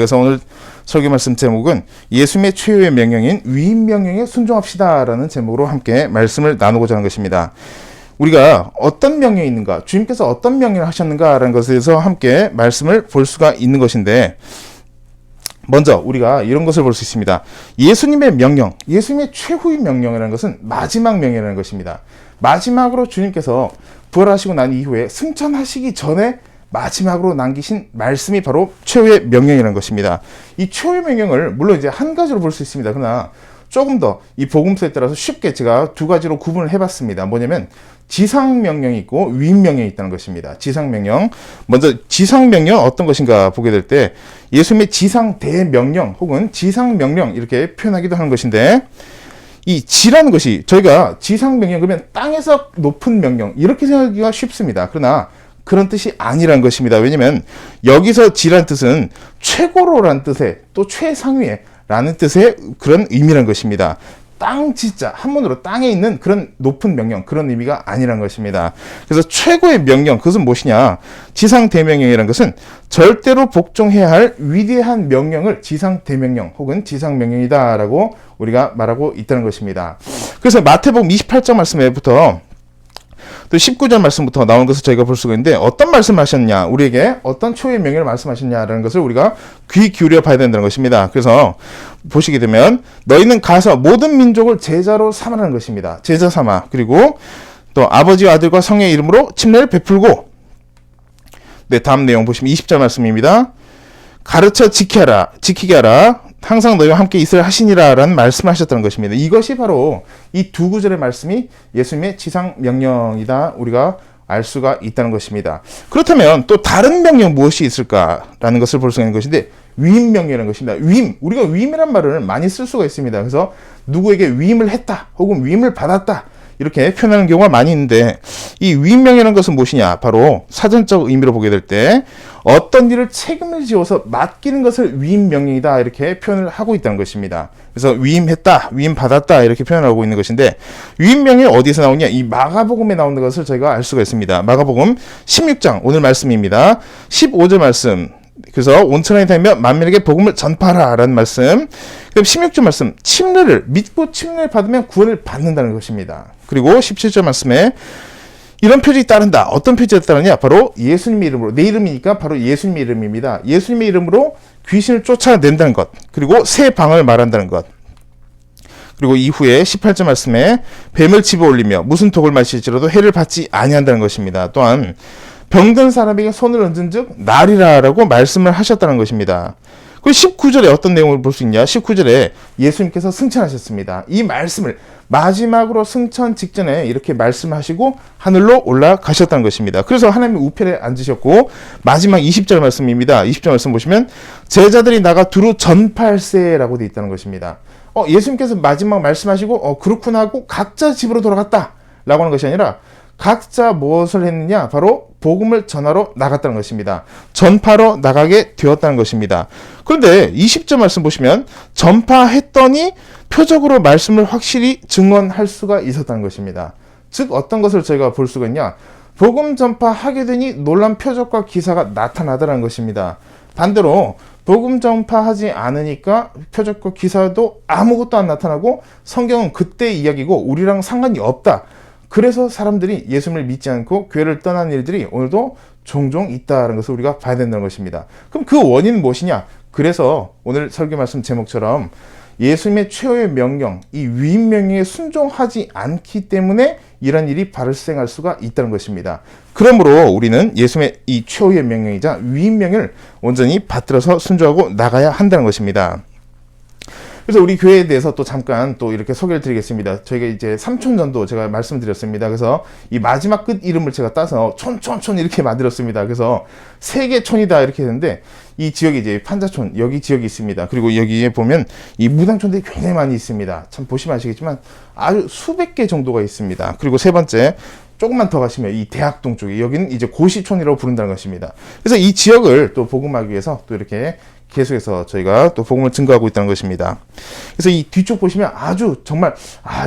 것입니다. 그래서 오늘 설교 말씀 제목은 예수님의 최후의 명령인 위임 명령에 순종합시다라는 제목으로 함께 말씀을 나누고자 하는 것입니다. 우리가 어떤 명령이 있는가, 주님께서 어떤 명령을 하셨는가라는 것에 대해서 함께 말씀을 볼 수가 있는 것인데, 먼저 우리가 이런 것을 볼 수 있습니다. 예수님의 명령, 예수님의 최후의 명령이라는 것은 마지막 명령이라는 것입니다. 마지막으로 주님께서 부활하시고 난 이후에 승천하시기 전에 마지막으로 남기신 말씀이 바로 최후의 명령이라는 것입니다. 이 최후의 명령을 물론 이제 한 가지로 볼 수 있습니다. 그러나 조금 더 이 복음서에 따라서 쉽게 제가 두 가지로 구분을 해봤습니다. 뭐냐면 지상명령이 있고 위임명령이 있다는 것입니다. 지상명령, 먼저 지상명령 어떤 것인가 보게 될 때 예수님의 지상대명령 혹은 지상명령 이렇게 표현하기도 하는 것인데, 이 지라는 것이 저희가 지상명령 그러면 땅에서 높은 명령 이렇게 생각하기가 쉽습니다. 그러나 그런 뜻이 아니란 것입니다. 왜냐하면 여기서 지란 뜻은 최고로란 뜻의 또 최상위의 라는 뜻의 그런 의미란 것입니다. 땅 지자 한문으로 땅에 있는 그런 높은 명령, 그런 의미가 아니란 것입니다. 그래서 최고의 명령, 그것은 무엇이냐? 지상대명령이라는 것은 절대로 복종해야 할 위대한 명령을 지상대명령 혹은 지상명령이다라고 우리가 말하고 있다는 것입니다. 그래서 마태복음 28장 말씀에부터 또 19절 말씀부터 나온 것을 저희가 볼 수가 있는데, 어떤 말씀을 하셨냐, 우리에게 어떤 최후의 명령을 말씀하셨냐라는 것을 우리가 귀 기울여 봐야 된다는 것입니다. 그래서 보시게 되면 너희는 가서 모든 민족을 제자로 삼으라는 것입니다. 제자 삼아. 그리고 또 아버지와 아들과 성의 이름으로 침례를 베풀고, 네, 다음 내용 보시면 20절 말씀입니다. 가르쳐 지키게 하라. 항상 너희와 함께 있으라 하시니라 라는 말씀을 하셨다는 것입니다. 이것이 바로 이 두 구절의 말씀이 예수님의 지상명령이다 우리가 알 수가 있다는 것입니다. 그렇다면 또 다른 명령 무엇이 있을까라는 것을 볼 수가 있는 것인데, 위임명령이라는 것입니다. 위임, 우리가 위임이란 말을 많이 쓸 수가 있습니다. 그래서 누구에게 위임을 했다 혹은 위임을 받았다 이렇게 표현하는 경우가 많이 있는데, 이 위임명령이라는 것은 무엇이냐? 바로 사전적 의미로 보게 될 때 어떤 일을 책임을 지어서 맡기는 것을 위임명령이다 이렇게 표현을 하고 있다는 것입니다. 그래서 위임했다, 위임받았다 이렇게 표현하고 있는 것인데, 위임명령이 어디서 나오냐? 이 마가복음에 나오는 것을 저희가 알 수가 있습니다. 마가복음 16장 오늘 말씀입니다. 15절 말씀. 그래서 온 천하에 다니며 만민에게 복음을 전파하라 라는 말씀. 그럼 16절 말씀, 침례를 믿고 침례를 받으면 구원을 받는다는 것입니다. 그리고 17절 말씀에 이런 표적이 따른다. 어떤 표적이 따르냐? 바로 예수님의 이름으로, 내 이름이니까 바로 예수님의 이름입니다. 예수님의 이름으로 귀신을 쫓아낸다는 것, 그리고 새 방언을 말한다는 것, 그리고 이후에 18절 말씀에 뱀을 집어 올리며 무슨 독을 마실지라도 해를 받지 아니한다는 것입니다. 또한 병든 사람에게 손을 얹은 즉 나리라라고 말씀을 하셨다는 것입니다. 그리고 19절에 어떤 내용을 볼 수 있냐? 19절에 예수님께서 승천하셨습니다. 이 말씀을 마지막으로 승천 직전에 이렇게 말씀하시고 하늘로 올라가셨다는 것입니다. 그래서 하나님의 우편에 앉으셨고, 마지막 20절 말씀입니다. 20절 말씀 보시면 제자들이 나가 두루 전파할세라고 되어 있다는 것입니다. 예수님께서 마지막 말씀하시고 그렇구나 하고 각자 집으로 돌아갔다 라고 하는 것이 아니라 각자 무엇을 했느냐? 바로 복음을 전하러 나갔다는 것입니다. 전파로 나가게 되었다는 것입니다. 그런데 20절 말씀 보시면 전파했더니 표적으로 말씀을 확실히 증언할 수가 있었다는 것입니다. 즉 어떤 것을 저희가 볼 수가 있냐? 복음 전파하게 되니 놀란 표적과 기사가 나타나더라는 것입니다. 반대로 복음 전파하지 않으니까 표적과 기사도 아무것도 안 나타나고 성경은 그때 이야기고 우리랑 상관이 없다. 그래서 사람들이 예수님을 믿지 않고 교회를 떠난 일들이 오늘도 종종 있다는 것을 우리가 봐야 된다는 것입니다. 그럼 그 원인은 무엇이냐? 그래서 오늘 설교 말씀 제목처럼 예수님의 최후의 명령, 이 위임 명령에 순종하지 않기 때문에 이런 일이 발생할 수가 있다는 것입니다. 그러므로 우리는 예수님의 이 최후의 명령이자 위임 명령을 온전히 받들어서 순종하고 나가야 한다는 것입니다. 그래서 우리 교회에 대해서 또 잠깐 또 이렇게 소개를 드리겠습니다. 저희가 이제 삼촌전도 제가 말씀드렸습니다. 그래서 이 마지막 끝 이름을 제가 따서 촌 이렇게 만들었습니다. 그래서 세계촌이다 이렇게 했는데, 이 지역이 이제 판자촌 여기 지역이 있습니다. 그리고 여기에 보면 이 무당촌들이 굉장히 많이 있습니다. 참 보시면 아시겠지만 아주 수백 개 정도가 있습니다. 그리고 세 번째, 조금만 더 가시면 이 대학동 쪽에 여기는 이제 고시촌이라고 부른다는 것입니다. 그래서 이 지역을 또 복음하기 위해서 또 이렇게 계속해서 저희가 또 복음을 증거하고 있다는 것입니다. 그래서 이 뒤쪽 보시면 아주 정말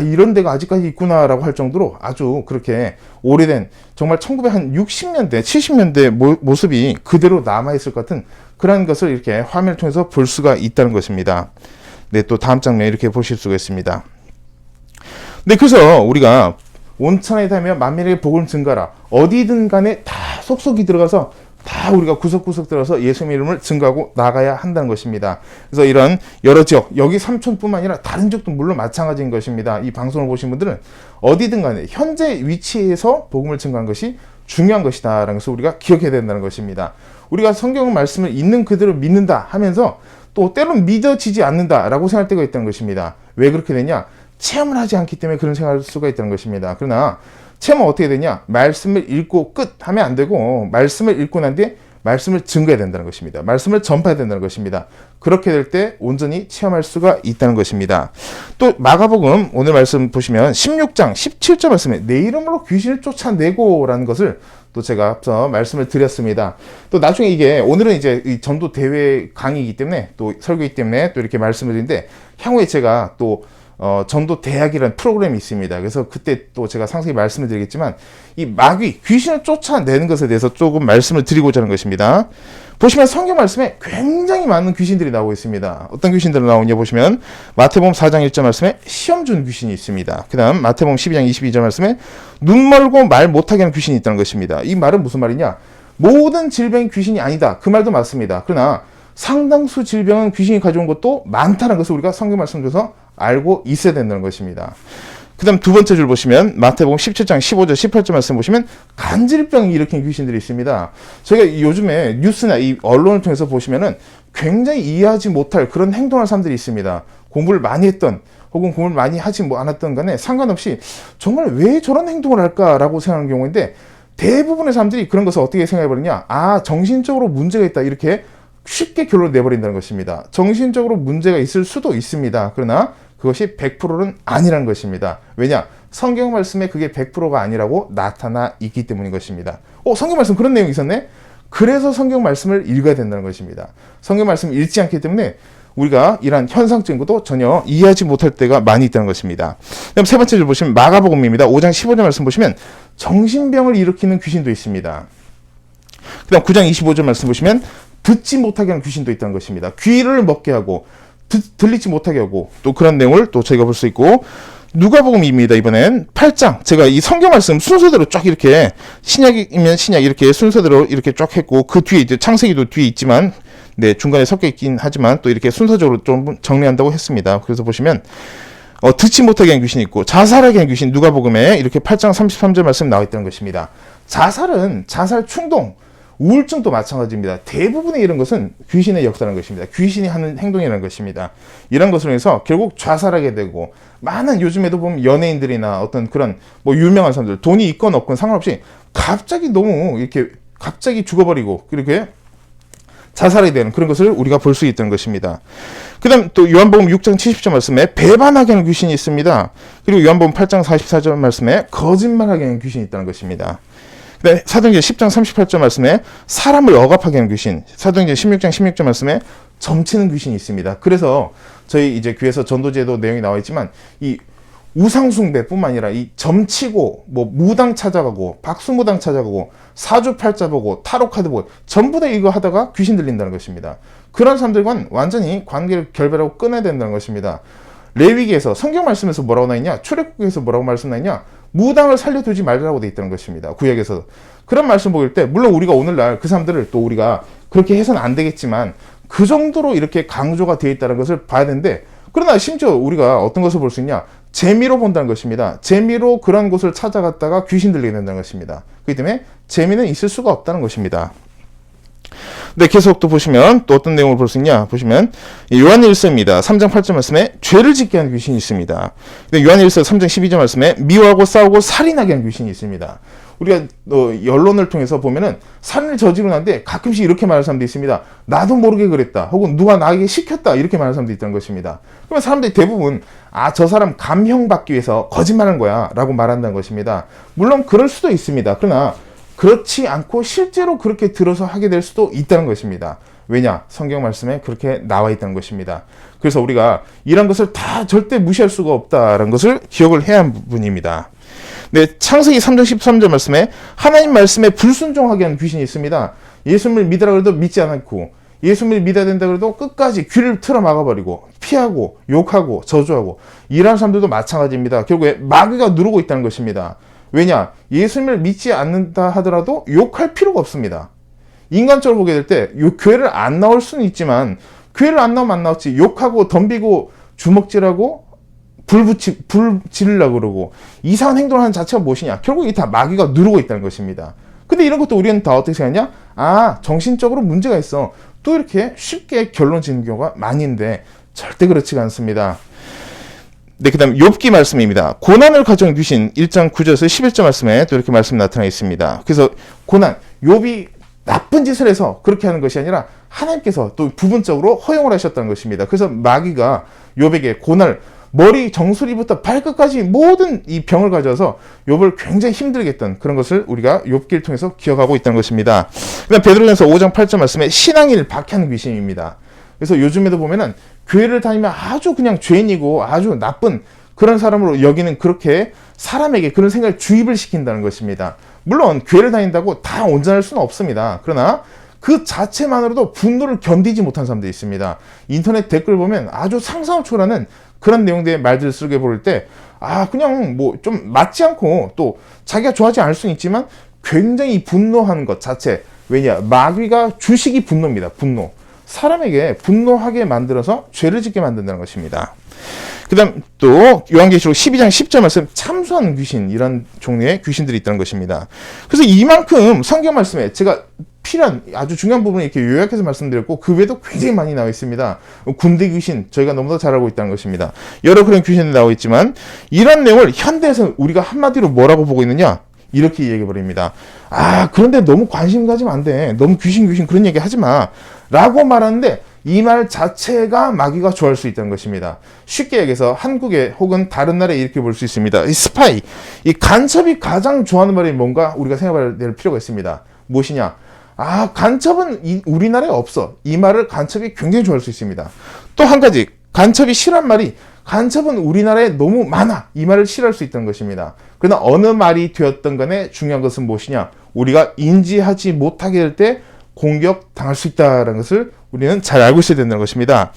이런 데가 아직까지 있구나라고 할 정도로 아주 그렇게 오래된 정말 1960년대, 70년대 모습이 그대로 남아있을 것 같은 그런 것을 이렇게 화면을 통해서 볼 수가 있다는 것입니다. 네, 또 다음 장면 이렇게 보실 수가 있습니다. 네, 그래서 우리가 온천에 닿으며 만민에게 복음을 증가하라. 어디든 간에 다 속속이 들어가서 다 우리가 구석구석 들어서 예수님의 이름을 증거하고 나가야 한다는 것입니다. 그래서 이런 여러 지역, 여기 삼촌뿐만 아니라 다른 지역도 물론 마찬가지인 것입니다. 이 방송을 보신 분들은 어디든 간에 현재 위치에서 복음을 증거하는 것이 중요한 것이다 라는 것을 우리가 기억해야 된다는 것입니다. 우리가 성경 말씀을 있는 그대로 믿는다 하면서 또 때로는 믿어지지 않는다라고 생각할 때가 있다는 것입니다. 왜 그렇게 되냐? 체험을 하지 않기 때문에 그런 생각할 수가 있다는 것입니다. 그러나 체험은 어떻게 되냐? 말씀을 읽고 끝 하면 안 되고 말씀을 읽고 난 뒤에 말씀을 증거해야 된다는 것입니다. 말씀을 전파해야 된다는 것입니다. 그렇게 될 때 온전히 체험할 수가 있다는 것입니다. 또 마가복음 오늘 말씀 보시면 16장 17절 말씀에 내 이름으로 귀신을 쫓아내고 라는 것을 또 제가 앞서 말씀을 드렸습니다. 또 나중에 이게 오늘은 이제 이 전도 대회 강의이기 때문에 또 설교이기 때문에 또 이렇게 말씀을 드리는데 향후에 제가 또 전도 대학이라는 프로그램이 있습니다. 그래서 그때 또 제가 상세히 말씀을 드리겠지만 이 마귀, 귀신을 쫓아내는 것에 대해서 조금 말씀을 드리고자 하는 것입니다. 보시면 성경 말씀에 굉장히 많은 귀신들이 나오고 있습니다. 어떤 귀신들이 나오냐 보시면 마태복음 4장 1절 말씀에 시험 주는 귀신이 있습니다. 그 다음 마태복음 12장 22절 말씀에 눈 멀고 말 못하게 하는 귀신이 있다는 것입니다. 이 말은 무슨 말이냐? 모든 질병이 귀신이 아니다. 그 말도 맞습니다. 그러나 상당수 질병은 귀신이 가져온 것도 많다는 것을 우리가 성경 말씀 중에서 알고 있어야 된다는 것입니다. 그 다음 두 번째 줄 보시면 마태복음 17장 15절 18절 말씀 보시면 간질병이 일으킨 귀신들이 있습니다. 저희가 요즘에 뉴스나 이 언론을 통해서 보시면은 굉장히 이해하지 못할 그런 행동을 사람들이 있습니다. 공부를 많이 했던 혹은 공부를 많이 하지 않았던 간에 상관없이 정말 왜 저런 행동을 할까라고 생각하는 경우인데 대부분의 사람들이 그런 것을 어떻게 생각해버리냐? 정신적으로 문제가 있다 이렇게 쉽게 결론을 내버린다는 것입니다. 정신적으로 문제가 있을 수도 있습니다. 그러나 그것이 100%는 아니라는 것입니다. 왜냐? 성경 말씀에 그게 100%가 아니라고 나타나 있기 때문인 것입니다. 성경 말씀 그런 내용이 있었네? 그래서 성경 말씀을 읽어야 된다는 것입니다. 성경 말씀을 읽지 않기 때문에 우리가 이러한 현상적인 것도 전혀 이해하지 못할 때가 많이 있다는 것입니다. 그다음 세 번째 줄 보시면 마가복음입니다. 5장 15절 말씀 보시면 정신병을 일으키는 귀신도 있습니다. 그 다음 9장 25절 말씀 보시면 듣지 못하게 하는 귀신도 있다는 것입니다. 귀를 먹게 하고 들리지 못하게 하고 또 그런 내용을 또 저희가 볼 수 있고 누가복음입니다. 이번엔 8장 제가 이 성경 말씀 순서대로 쫙 이렇게 신약이면 신약 이렇게 순서대로 이렇게 쫙 했고 그 뒤에 이제 창세기도 뒤에 있지만 네 중간에 섞여 있긴 하지만 또 이렇게 순서적으로 좀 정리한다고 했습니다. 그래서 보시면 듣지 못하게 하는 귀신이 있고 자살하게 하는 귀신 누가복음에 이렇게 8장 33절 말씀 나와 있다는 것입니다. 자살은 자살 충동 우울증도 마찬가지입니다. 대부분의 이런 것은 귀신의 역사라는 것입니다. 귀신이 하는 행동이라는 것입니다. 이런 것으로 해서 결국 자살하게 되고 많은 요즘에도 보면 연예인들이나 어떤 그런 유명한 사람들 돈이 있건 없건 상관없이 갑자기 너무 이렇게 갑자기 죽어버리고 이렇게 자살하게 되는 그런 것을 우리가 볼 수 있다는 것입니다. 그 다음 또 요한복음 6장 70절 말씀에 배반하게 하는 귀신이 있습니다. 그리고 요한복음 8장 44절 말씀에 거짓말하게 하는 귀신이 있다는 것입니다. 네, 사도행전 10장 38절 말씀에 사람을 억압하게 하는 귀신, 사도행전 16장 16절 말씀에 점치는 귀신이 있습니다. 그래서 저희 이제 교회에서 전도제도 내용이 나와 있지만 이 우상숭배뿐만 아니라 이 점치고 무당 찾아가고 박수무당 찾아가고 사주팔자 보고 타로카드 보고 전부 다 이거 하다가 귀신 들린다는 것입니다. 그런 사람들과는 완전히 관계를 결별하고 끊어야 된다는 것입니다. 레위기에서 성경 말씀에서 뭐라고 나있냐? 출애굽기에서 뭐라고 말씀 나있냐? 무당을 살려두지 말라고 되어 있다는 것입니다. 구약에서 그런 말씀 보일 때 물론 우리가 오늘날 그 사람들을 또 우리가 그렇게 해서는 안 되겠지만 그 정도로 이렇게 강조가 되어 있다는 것을 봐야 되는데 그러나 심지어 우리가 어떤 것을 볼 수 있냐? 재미로 본다는 것입니다. 재미로 그런 곳을 찾아갔다가 귀신 들리게 된다는 것입니다. 그렇기 때문에 재미는 있을 수가 없다는 것입니다. 네, 계속 또 보시면 또 어떤 내용을 볼 수 있냐 보시면 요한일서입니다. 3장 8절 말씀에 죄를 짓게 하는 귀신이 있습니다. 요한일서 3장 12절 말씀에 미워하고 싸우고 살인하게 하는 귀신이 있습니다. 우리가 언론을 통해서 보면은 살인을 저지르고 난데 가끔씩 이렇게 말하는 사람도 있습니다. 나도 모르게 그랬다. 혹은 누가 나에게 시켰다. 이렇게 말하는 사람도 있다는 것입니다. 그러면 사람들이 대부분 저 사람 감형받기 위해서 거짓말한 거야 라고 말한다는 것입니다. 물론 그럴 수도 있습니다. 그러나 그렇지 않고 실제로 그렇게 들어서 하게 될 수도 있다는 것입니다. 왜냐? 성경 말씀에 그렇게 나와 있다는 것입니다. 그래서 우리가 이런 것을 다 절대 무시할 수가 없다는 것을 기억을 해야 하는 부분입니다. 네, 창세기 3장 13절 말씀에 하나님 말씀에 불순종하게 하는 귀신이 있습니다. 예수님을 믿으라 그래도 믿지 않고, 예수님을 믿어야 된다 그래도 끝까지 귀를 틀어 막아버리고 피하고 욕하고 저주하고, 이러한 사람들도 마찬가지입니다. 결국에 마귀가 누르고 있다는 것입니다. 왜냐? 예수님을 믿지 않는다 하더라도 욕할 필요가 없습니다. 인간적으로 보게 될 때 교회를 안 나올 수는 있지만, 교회를 안 나오면 안 나왔지, 욕하고 덤비고 주먹질하고 불 지르려고 그러고 이상한 행동을 하는 자체가 무엇이냐? 결국 이게 다 마귀가 누르고 있다는 것입니다. 근데 이런 것도 우리는 다 어떻게 생각하냐? 아, 정신적으로 문제가 있어. 또 이렇게 쉽게 결론 짓는 경우가 많이 있는데 절대 그렇지가 않습니다. 네, 그 다음 욥기 말씀입니다. 고난을 가져온 귀신 1장 9절에서 11절 말씀에 또 이렇게 말씀이 나타나 있습니다. 그래서 고난, 욥이 나쁜 짓을 해서 그렇게 하는 것이 아니라 하나님께서 또 부분적으로 허용을 하셨다는 것입니다. 그래서 마귀가 욥에게 고난을, 머리 정수리부터 발끝까지 모든 이 병을 가져와서 욥을 굉장히 힘들게 했던 그런 것을 우리가 욥기를 통해서 기억하고 있다는 것입니다. 그다음 베드로전서 5장 8절 말씀에 신앙인을 박해하는 귀신입니다. 그래서 요즘에도 보면은 교회를 다니면 아주 그냥 죄인이고 아주 나쁜 그런 사람으로 여기는, 그렇게 사람에게 그런 생각을 주입을 시킨다는 것입니다. 물론 교회를 다닌다고 다 온전할 수는 없습니다. 그러나 그 자체만으로도 분노를 견디지 못한 사람들이 있습니다. 인터넷 댓글 보면 아주 상상을 초월하는 그런 내용들의 말들을 쓰게 볼 때, 아, 그냥 뭐 좀 맞지 않고 또 자기가 좋아하지 않을 수는 있지만 굉장히 분노하는 것 자체. 왜냐? 마귀가 주식이 분노입니다. 분노. 사람에게 분노하게 만들어서 죄를 짓게 만든다는 것입니다. 그 다음 또 요한계시록 12장 10절 말씀, 참수하는 귀신, 이런 종류의 귀신들이 있다는 것입니다. 그래서 이만큼 성경 말씀에 제가 필요한 아주 중요한 부분을 이렇게 요약해서 말씀드렸고, 그 외에도 굉장히 많이 나와 있습니다. 군대 귀신, 저희가 너무나 잘 알고 있다는 것입니다. 여러 그런 귀신이 나와 있지만, 이런 내용을 현대에서 우리가 한마디로 뭐라고 보고 있느냐? 이렇게 얘기해 버립니다. 아, 그런데 너무 관심 가지면 안 돼. 너무 귀신 그런 얘기 하지 마. 라고 말하는데, 이 말 자체가 마귀가 좋아할 수 있다는 것입니다. 쉽게 얘기해서 한국에 혹은 다른 나라에 이렇게 볼 수 있습니다. 이 스파이, 이 간첩이 가장 좋아하는 말이 뭔가 우리가 생각해야 될 필요가 있습니다. 무엇이냐? 아, 간첩은 우리나라에 없어. 이 말을 간첩이 굉장히 좋아할 수 있습니다. 또 한 가지, 간첩이 싫어한 말이, 간첩은 우리나라에 너무 많아. 이 말을 싫어할 수 있다는 것입니다. 그러나 어느 말이 되었던 간에 중요한 것은 무엇이냐? 우리가 인지하지 못하게 될 때 공격당할 수 있다는 것을 우리는 잘 알고 있어야 된다는 것입니다.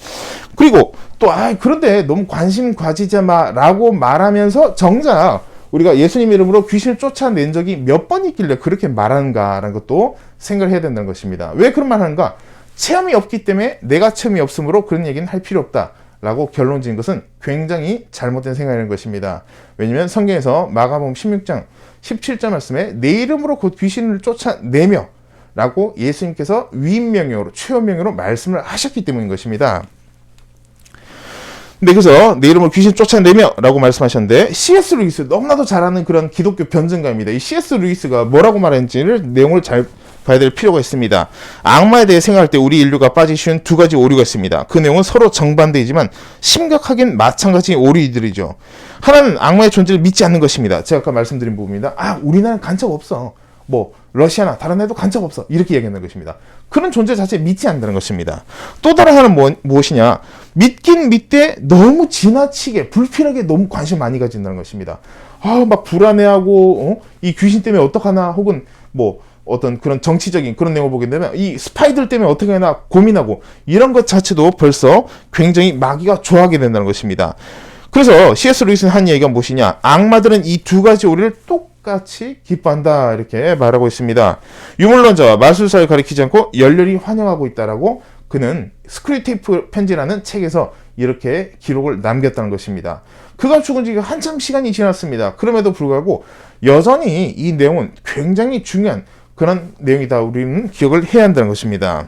그리고 또 그런데 너무 관심 가지지 마라고 말하면서 정작 우리가 예수님 이름으로 귀신을 쫓아낸 적이 몇 번 있길래 그렇게 말하는가라는 것도 생각을 해야 된다는 것입니다. 왜 그런 말 하는가? 체험이 없기 때문에 내가 체험이 없으므로 그런 얘기는 할 필요 없다라고 결론 지은 것은 굉장히 잘못된 생각이라는 것입니다. 왜냐하면 성경에서 마가복음 16장 17절 말씀에 내 이름으로 곧 귀신을 쫓아내며 라고 예수님께서 위임명령으로, 최후명령으로 말씀을 하셨기 때문인 것입니다. 네, 그래서 내 이름으로 귀신 쫓아내며 라고 말씀하셨는데, C.S. 루이스, 너무나도 잘 아는 그런 기독교 변증가입니다. 이 C.S. 루이스가 뭐라고 말했는지를 내용을 잘 봐야 될 필요가 있습니다. 악마에 대해 생각할 때 우리 인류가 빠지기 쉬운 두 가지 오류가 있습니다. 그 내용은 서로 정반대이지만 심각하긴 마찬가지 오류들이죠. 하나는 악마의 존재를 믿지 않는 것입니다. 제가 아까 말씀드린 부분입니다. 아, 우리나라는 간첩 없어. 뭐 러시아나 다른 데도 간첩 없어. 이렇게 얘기하는 것입니다. 그런 존재 자체 믿지 않는다는 것입니다. 또 다른 하나는 무엇이냐? 믿긴 믿되 너무 지나치게 불필요하게 너무 관심 많이 가진다는 것입니다. 아, 막 불안해하고 이 귀신 때문에 어떡하나, 혹은 뭐 어떤 그런 정치적인 그런 내용을 보게 되면 이 스파이들 때문에 어떻게 하나 고민하고, 이런 것 자체도 벌써 굉장히 마귀가 좋아하게 된다는 것입니다. 그래서 C.S. 루이스는 한 얘기가 무엇이냐? 악마들은 이 두 가지 오류를 똑같이 기뻐한다, 이렇게 말하고 있습니다. 유물론자와 마술사를 가리키지 않고 열렬히 환영하고 있다라고 그는 스크류테이프 편지라는 책에서 이렇게 기록을 남겼다는 것입니다. 그가 죽은 지 한참 시간이 지났습니다. 그럼에도 불구하고 여전히 이 내용은 굉장히 중요한 그런 내용이다, 우리는 기억을 해야 한다는 것입니다.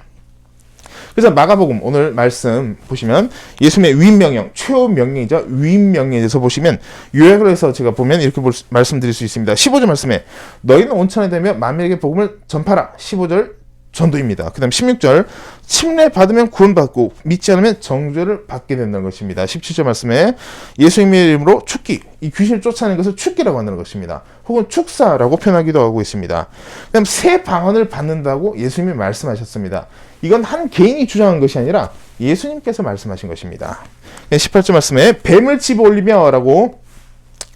그래서 마가복음 오늘 말씀 보시면 예수님의 위임명령, 최후 명령이자 위임명령에 대해서 보시면 요약을 해서 제가 보면 이렇게 말씀드릴 수 있습니다. 15절 말씀에 너희는 온천에 되며 만민에게 복음을 전파라. 15절 전도입니다. 그 다음 16절 침례 받으면 구원받고 믿지 않으면 정죄를 받게 된다는 것입니다. 17절 말씀에 예수님의 이름으로 축기, 이 귀신을 쫓아내는 것을 축기라고 하는 것입니다. 혹은 축사라고 표현하기도 하고 있습니다. 그 다음 새 방언을 받는다고 예수님이 말씀하셨습니다. 이건 한 개인이 주장한 것이 아니라 예수님께서 말씀하신 것입니다. 18절 말씀에 뱀을 집어올리며 라고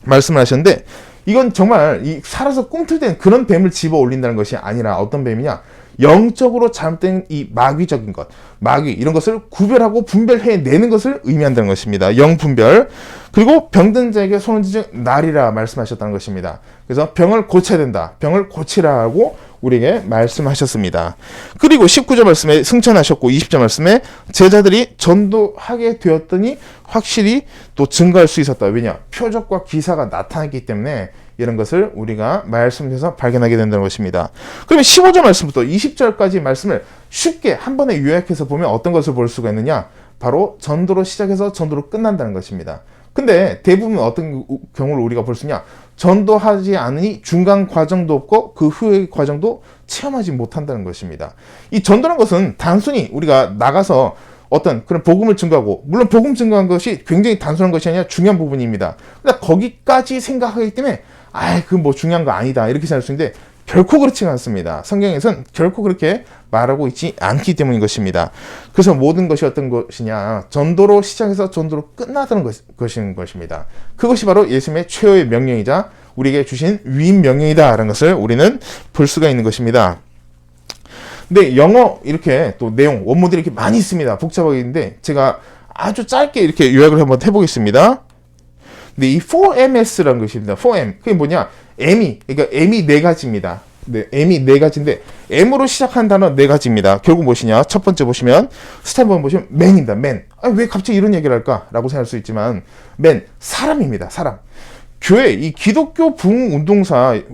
말씀을 하셨는데, 이건 정말 살아서 꿈틀댄 그런 뱀을 집어올린다는 것이 아니라 어떤 뱀이냐, 영적으로 잘못된 이 마귀적인 것, 마귀 이런 것을 구별하고 분별해내는 것을 의미한다는 것입니다. 영분별. 그리고 병든 자에게 손을 쥐지 나리라 말씀하셨다는 것입니다. 그래서 병을 고쳐야 된다, 병을 고치라고 우리에게 말씀하셨습니다. 그리고 19절 말씀에 승천하셨고 20절 말씀에 제자들이 전도하게 되었더니 확실히 또 증거할 수 있었다. 왜냐? 표적과 기사가 나타났기 때문에 이런 것을 우리가 말씀에서 발견하게 된다는 것입니다. 그러면 15절 말씀부터 20절까지 말씀을 쉽게 한 번에 요약해서 보면 어떤 것을 볼 수가 있느냐? 바로 전도로 시작해서 전도로 끝난다는 것입니다. 근데 대부분 어떤 경우를 우리가 볼 수 있냐? 전도하지 않으니 중간 과정도 없고 그 후의 과정도 체험하지 못한다는 것입니다. 이 전도라는 것은 단순히 우리가 나가서 어떤 그런 복음을 증거하고, 물론 복음 증거한 것이 굉장히 단순한 것이 아니라 중요한 부분입니다. 그러니까 거기까지 생각하기 때문에 그 뭐 중요한 거 아니다 이렇게 생각할 수 있는데, 결코 그렇지 않습니다. 성경에서는 결코 그렇게 말하고 있지 않기 때문인 것입니다. 그래서 모든 것이 어떤 것이냐, 전도로 시작해서 전도로 끝나는 것인 것입니다. 그것이 바로 예수님의 최후의 명령이자 우리에게 주신 위임 명령이다라는 것을 우리는 볼 수가 있는 것입니다. 근데 영어 이렇게 또 내용 원문들이 이렇게 많이 있습니다. 복잡하게 있는데 제가 아주 짧게 이렇게 요약을 한번 해보겠습니다. 근데 이 4MS라는 것입니다. 4M. 그게 뭐냐? 그러니까 M이 네 가지입니다. 네, M이 네 가지인데 M으로 시작한 단어 네 가지입니다. 결국 무엇이냐? 첫 번째 보시면 스텝 1 보시면 man입니다. man. 왜 갑자기 이런 얘기를 할까라고 생각할 수 있지만 man, 사람입니다. 사람. 교회, 이 기독교 부흥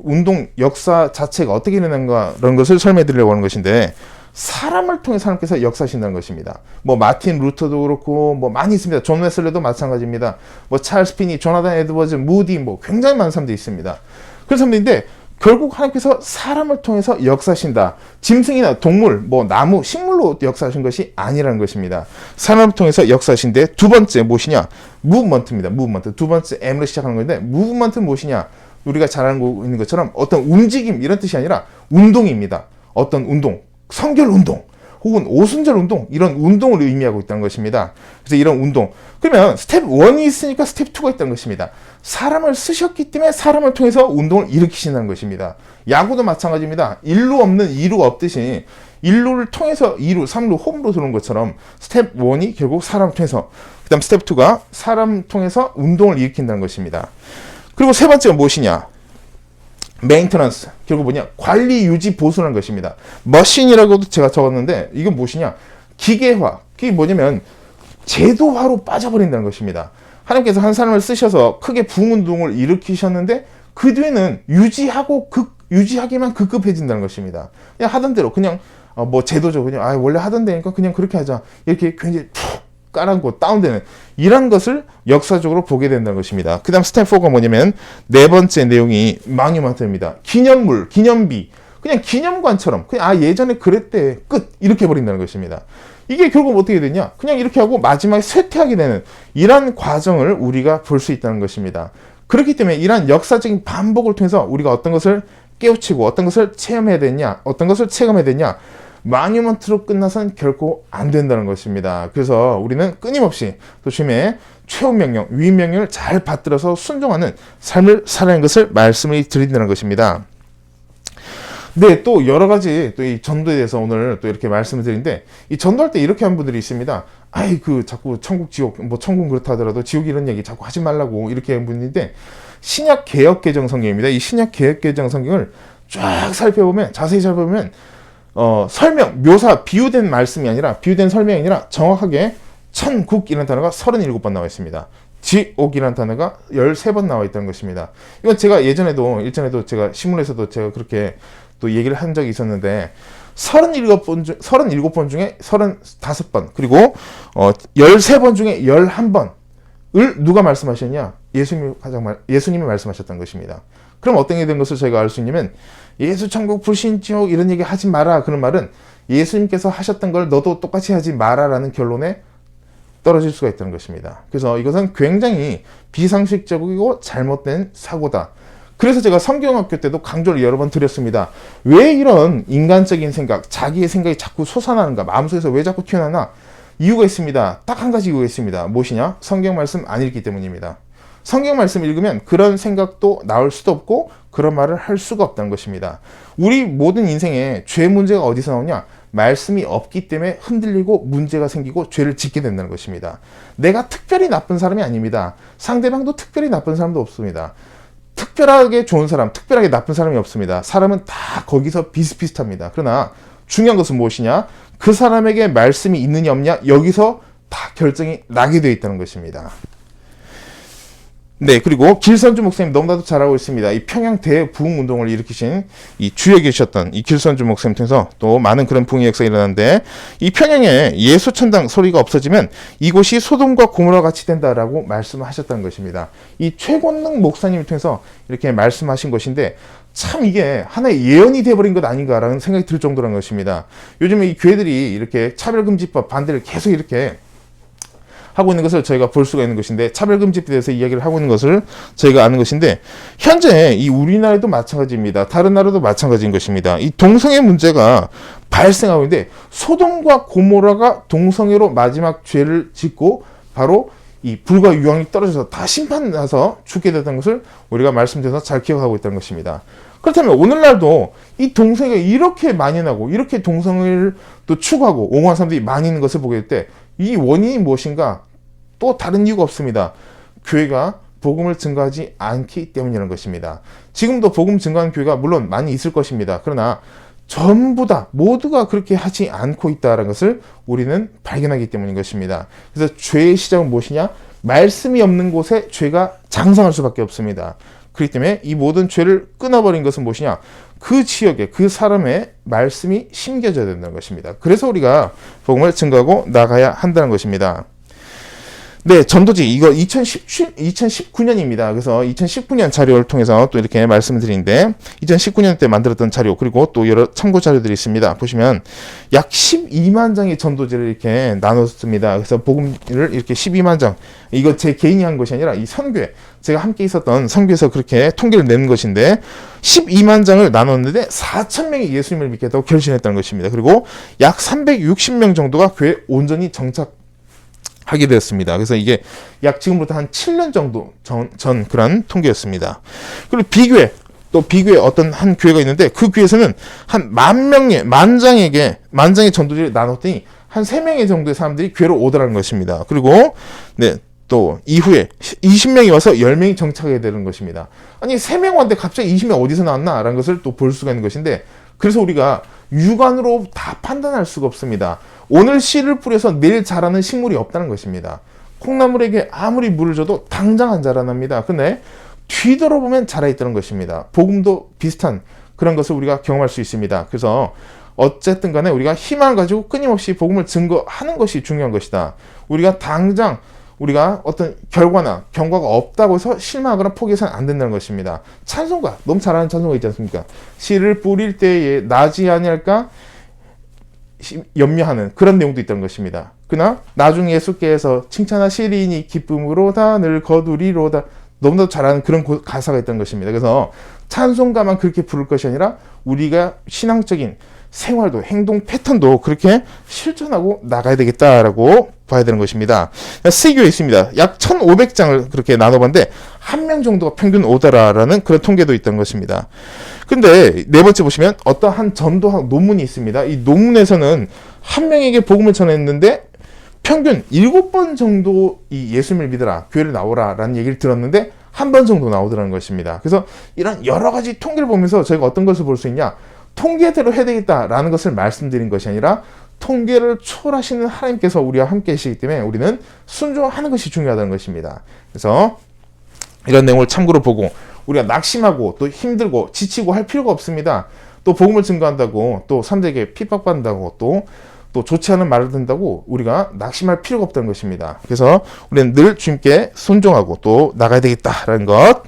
운동 역사 자체가 어떻게 일어난가 그런 것을 설명해 드리려고 하는 것인데, 사람을 통해서 하나님께서 역사하신다는 것입니다. 뭐 마틴 루터도 그렇고 뭐 많이 있습니다. 존 웨슬레도 마찬가지입니다. 뭐 찰스 피니, 조나단 에드워즈, 무디 뭐 굉장히 많은 사람들이 있습니다. 그런 사람들인데 결국 하나님께서 사람을 통해서 역사하신다. 짐승이나 동물, 뭐 나무, 식물로 역사하신 것이 아니라는 것입니다. 사람을 통해서 역사하신데, 두 번째 무엇이냐? 무브먼트입니다. 무브먼트. 두 번째 M으로 시작하는 건데, 무브먼트는 무엇이냐? 우리가 잘 알고 있는 것처럼 어떤 움직임 이런 뜻이 아니라 운동입니다. 어떤 운동, 성결 운동 혹은 오순절 운동, 이런 운동을 의미하고 있다는 것입니다. 그래서 이런 운동, 그러면 스텝 1이 있으니까 스텝 2가 있다는 것입니다. 사람을 쓰셨기 때문에 사람을 통해서 운동을 일으키신다는 것입니다. 야구도 마찬가지입니다. 1루 없는 2루가 없듯이 1루를 통해서 2루, 3루, 홈으로 들어오는 것처럼 스텝 1이 결국 사람을 통해서, 그 다음 스텝 2가 사람 통해서 운동을 일으킨다는 것입니다. 그리고 세 번째가 무엇이냐? 메인터넌스, 결국 뭐냐? 관리, 유지, 보수라는 것입니다. 머신이라고도 제가 적었는데 이건 무엇이냐? 기계화. 그게 뭐냐면 제도화로 빠져버린다는 것입니다. 하나님께서 한 사람을 쓰셔서 크게 부흥운동을 일으키셨는데 그 뒤에는 유지하기만 급급해진다는 것입니다. 그냥 하던 대로 그냥 뭐 제도적으로 그냥 원래 하던 데니까 그냥 그렇게 하자, 이렇게 굉장히 푹 깔아놓고 다운되는 이런 것을 역사적으로 보게 된다는 것입니다. 그 다음 스텝 4가 뭐냐면 네 번째 내용이 마뉴먼트입니다. 기념물, 기념비, 그냥 기념관처럼 그냥 예전에 그랬대 끝 이렇게 해버린다는 것입니다. 이게 결국 어떻게 되냐? 그냥 이렇게 하고 마지막에 쇠퇴하게 되는 이러한 과정을 우리가 볼 수 있다는 것입니다. 그렇기 때문에 이러한 역사적인 반복을 통해서 우리가 어떤 것을 깨우치고 어떤 것을 체험해야 되냐, 어떤 것을 체감해야 되냐, 마뉴먼트로 끝나선 결코 안 된다는 것입니다. 그래서 우리는 끊임없이 또 주님의 최후 명령, 위임 명령을 잘 받들어서 순종하는 삶을 살아가는 것을 말씀을 드린다는 것입니다. 네, 또 여러 가지 또 이 전도에 대해서 오늘 또 이렇게 말씀을 드리는데, 이 전도할 때 이렇게 한 분들이 있습니다. 자꾸 천국, 지옥, 뭐 천국 그렇다 하더라도 지옥 이런 얘기 자꾸 하지 말라고 이렇게 한 분인데, 신약 개역 개정 성경입니다. 이 신약 개역 개정 성경을 쫙 살펴보면, 자세히 살펴보면 설명, 묘사, 비유된 말씀이 아니라, 비유된 설명이 아니라 정확하게 천국이라는 단어가 37번 나와 있습니다. 지옥이라는 단어가 13번 나와 있다는 것입니다. 이건 제가 일전에도 제가 신문에서도 제가 그렇게 또 얘기를 한 적이 있었는데, 37번 중에 35번, 그리고 13번 중에 11번을 누가 말씀하셨냐? 예수님이 말씀하셨던 것입니다. 그럼 어떤 게 된 것을 저희가 알 수 있냐면, 예수 천국 불신 지옥 이런 얘기 하지 마라, 그런 말은 예수님께서 하셨던 걸 너도 똑같이 하지 마라라는 결론에 떨어질 수가 있다는 것입니다. 그래서 이것은 굉장히 비상식적이고 잘못된 사고다. 그래서 제가 성경학교 때도 강조를 여러 번 드렸습니다. 왜 이런 인간적인 생각, 자기의 생각이 자꾸 솟아나는가, 마음속에서 왜 자꾸 튀어나오나? 이유가 있습니다. 딱 한 가지 이유가 있습니다. 무엇이냐? 성경 말씀 안 읽기 때문입니다. 성경 말씀 읽으면 그런 생각도 나올 수도 없고 그런 말을 할 수가 없다는 것입니다. 우리 모든 인생에 죄 문제가 어디서 나오냐? 말씀이 없기 때문에 흔들리고 문제가 생기고 죄를 짓게 된다는 것입니다. 내가 특별히 나쁜 사람이 아닙니다. 상대방도 특별히 나쁜 사람도 없습니다. 특별하게 좋은 사람, 특별하게 나쁜 사람이 없습니다. 사람은 다 거기서 비슷비슷합니다. 그러나 중요한 것은 무엇이냐? 그 사람에게 말씀이 있느냐 없냐? 여기서 다 결정이 나게 되어 있다는 것입니다. 네, 그리고 길선주 목사님 너무나도 잘하고 있습니다. 이 평양 대부흥 운동을 일으키신 이 주에 계셨던 이 길선주 목사님 통해서 또 많은 그런 부흥의 역사가 일어났는데, 이 평양에 예수천당 소리가 없어지면 이곳이 소돔과 고모라 같이 된다라고 말씀하셨다는 것입니다. 이 최권능 목사님을 통해서 이렇게 말씀하신 것인데, 참 이게 하나의 예언이 돼버린 것 아닌가라는 생각이 들 정도라는 것입니다. 요즘에 이 교회들이 이렇게 차별금지법 반대를 계속 이렇게 하고 있는 것을 저희가 볼 수가 있는 것인데, 차별금지법에 대해서 이야기를 하고 있는 것을 저희가 아는 것인데, 현재 이 우리나라도 마찬가지입니다. 다른 나라도 마찬가지인 것입니다. 이 동성애 문제가 발생하고 있는데, 소돔과 고모라가 동성애로 마지막 죄를 짓고 바로 이 불과 유황이 떨어져서 다 심판나서 죽게 됐던 것을 우리가 말씀드려서 잘 기억하고 있다는 것입니다. 그렇다면 오늘날도 이 동성애가 이렇게 만연하고 이렇게 동성애를 또 추구하고 옹호하는 사람들이 많이 있는 것을 보게 될 때, 이 원인이 무엇인가? 또 다른 이유가 없습니다. 교회가 복음을 증거하지 않기 때문이라는 것입니다. 지금도 복음 증거하는 교회가 물론 많이 있을 것입니다. 그러나 전부 다 모두가 그렇게 하지 않고 있다는 것을 우리는 발견하기 때문인 것입니다. 그래서 죄의 시작은 무엇이냐? 말씀이 없는 곳에 죄가 장성할 수밖에 없습니다. 그렇기 때문에 이 모든 죄를 끊어버린 것은 무엇이냐? 그 지역에 그 사람의 말씀이 심겨져야 된다는 것입니다. 그래서 우리가 복음을 증거하고 나가야 한다는 것입니다. 네, 전도지 이거 2019년입니다. 그래서 2019년 자료를 통해서 또 이렇게 말씀을 드리는데, 2019년 때 만들었던 자료 그리고 또 여러 참고 자료들이 있습니다. 보시면 약 12만 장의 전도지를 이렇게 나눴습니다. 그래서 복음을 이렇게 12만 장, 이거 제 개인이 한 것이 아니라 이 선교회, 제가 함께 있었던 선교에서 그렇게 통계를 내는 것인데, 12만 장을 나눴는데 4,000명이 예수님을 믿겠다고 결심했다는 것입니다. 그리고 약 360명 정도가 교회에 온전히 정착하게 되었습니다. 그래서 이게 약 지금부터 한 7년 정도 전 그런 통계였습니다. 그리고 비교에 어떤 한 교회가 있는데, 그 교회에서는 한 만장의 전도지를 나눴더니 한 3명의 정도의 사람들이 교회로 오더라는 것입니다. 그리고 네, 또 이후에 20명이 와서 10명이 정착하게 되는 것입니다. 아니 3명 왔는데 갑자기 20명 어디서 나왔나라는 것을 또 볼 수가 있는 것인데, 그래서 우리가 육안으로 다 판단할 수가 없습니다. 오늘 씨를 뿌려서 내일 자라는 식물이 없다는 것입니다. 콩나물에게 아무리 물을 줘도 당장 안 자라납니다. 근데 뒤돌아보면 자라있다는 것입니다. 복음도 비슷한 그런 것을 우리가 경험할 수 있습니다. 그래서 어쨌든 간에 우리가 희망을 가지고 끊임없이 복음을 증거하는 것이 중요한 것이다. 우리가 당장 우리가 어떤 결과나 경과가 없다고 해서 실망하거나 포기해서는 안 된다는 것입니다. 찬송가, 너무 잘하는 찬송가 있지 않습니까? 씨를 뿌릴 때에 나지 아니할까 염려하는 그런 내용도 있다는 것입니다. 그러나 나중에 예수께서 칭찬하시리니 기쁨으로다 늘 거두리로다, 너무나도 잘하는 그런 가사가 있다는 것입니다. 그래서 찬송가만 그렇게 부를 것이 아니라 우리가 신앙적인 생활도, 행동 패턴도 그렇게 실천하고 나가야 되겠다라고 봐야 되는 것입니다. 세교에 있습니다. 약 1,500장을 그렇게 나눠봤는데 한 명 정도가 평균 오더라라는 그런 통계도 있던 것입니다. 근데 네 번째 보시면 어떠한 전도학 논문이 있습니다. 이 논문에서는 한 명에게 복음을 전했는데 평균 7번 정도 이 예수님을 믿어라, 교회를 나오라 라는 얘기를 들었는데 한 번 정도 나오더라는 것입니다. 그래서 이런 여러 가지 통계를 보면서 저희가 어떤 것을 볼 수 있냐, 통계대로 해야 되겠다라는 것을 말씀드린 것이 아니라 통계를 초월하시는 하나님께서 우리와 함께 계시기 때문에 우리는 순종하는 것이 중요하다는 것입니다. 그래서 이런 내용을 참고로 보고 우리가 낙심하고 또 힘들고 지치고 할 필요가 없습니다. 또 복음을 증거한다고 또 사람들에게 핍박받는다고 또 좋지 않은 말을 듣는다고 우리가 낙심할 필요가 없다는 것입니다. 그래서 우리는 늘 주님께 순종하고 또 나가야 되겠다라는 것.